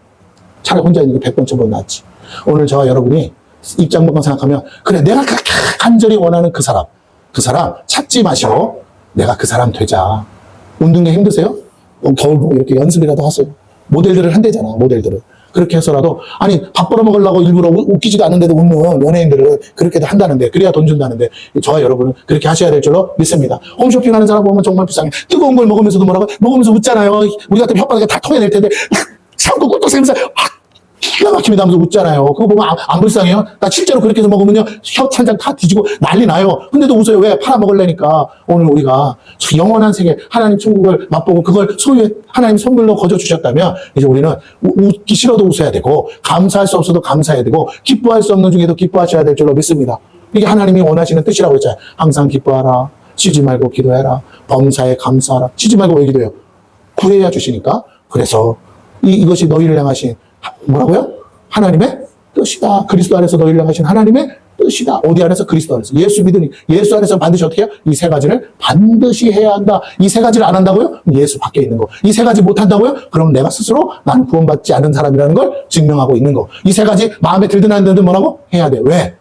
차라리 혼자 있는 게 100번 1000번 낫지. 오늘 저와 여러분이 입장 바꿔 생각하면 그래 내가 그렇게 간절히 원하는 그 사람 찾지 마시고 내가 그 사람 되자. 웃는 게 힘드세요? 거울 보고 이렇게 연습이라도 하세요. 모델들을 한대잖아. 모델들은 그렇게 해서라도 밥 벌어먹으려고 일부러 웃기지도 않는데도 웃는 연예인들은 그렇게도 한다는데 그래야 돈 준다는데 저와 여러분은 그렇게 하셔야 될 줄로 믿습니다. 홈쇼핑 하는 사람 보면 정말 불쌍해. 뜨거운 걸 먹으면서도 뭐라고 먹으면서 웃잖아요. 우리 같은 혓바닥에 다 토해낼 텐데 참고 꿀떡 새면서 기가 막힙니다 하면서 웃잖아요. 그거 보면 안 불쌍해요? 나 실제로 그렇게 해서 먹으면요 혀 찬장 다 뒤지고 난리 나요. 근데도 웃어요. 왜? 팔아먹으려니까. 오늘 우리가 영원한 세계 하나님 천국을 맛보고 그걸 소유해 하나님 선물로 거저 주셨다면 이제 우리는 웃기 싫어도 웃어야 되고 감사할 수 없어도 감사해야 되고 기뻐할 수 없는 중에도 기뻐하셔야 될 줄로 믿습니다. 이게 하나님이 원하시는 뜻이라고 했잖아요. 항상 기뻐하라. 쉬지 말고 기도해라. 범사에 감사하라. 쉬지 말고 왜 기도해요? 구해야 주시니까. 그래서 이것이 너희를 향하신 뭐라고요? 하나님의 뜻이다. 그리스도 안에서 너희를 향하신 하나님의 뜻이다. 어디 안에서? 그리스도 안에서. 예수 믿으니 예수 안에서 반드시 어떻게 해요? 이 세 가지를 반드시 해야 한다. 이 세 가지를 안 한다고요? 예수 밖에 있는 거. 이 세 가지 못 한다고요? 그럼 내가 스스로 난 구원받지 않은 사람이라는 걸 증명하고 있는 거. 이 세 가지 마음에 들든 안 들든 뭐라고? 해야 돼. 왜?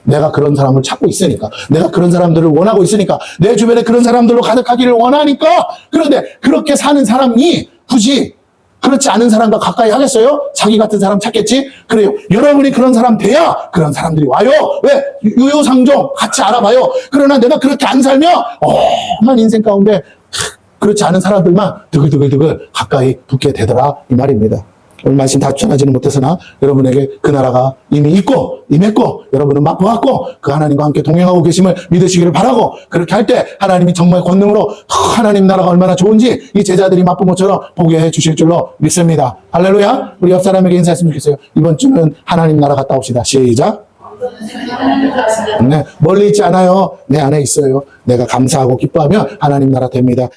내가 그런 사람을 찾고 있으니까. 내가 그런 사람들을 원하고 있으니까. 내 주변에 그런 사람들로 가득하기를 원하니까. 그런데 그렇게 사는 사람이 굳이 그렇지 않은 사람과 가까이 하겠어요? 자기 같은 사람 찾겠지? 그래요. 여러분이 그런 사람 돼야 그런 사람들이 와요. 왜? 유효상종 같이 알아봐요. 그러나 내가 그렇게 안 살면 험한 인생 가운데 그렇지 않은 사람들만 드글드글 가까이 붙게 되더라 이 말입니다. 오늘 말씀 다 전하지는 못해서나 여러분에게 그 나라가 이미 있고 임했고 여러분은 맛보았고 그 하나님과 함께 동행하고 계심을 믿으시기를 바라고 그렇게 할 때 하나님이 정말 권능으로 하나님 나라가 얼마나 좋은지 이 제자들이 맛본 것처럼 보게 해주실 줄로 믿습니다. 할렐루야. 우리 옆 사람에게 인사했으면 좋겠어요. 이번 주는 하나님 나라 갔다 옵시다. 시작. 네, 멀리 있지 않아요. 내 안에 있어요. 내가 감사하고 기뻐하면 하나님 나라 됩니다.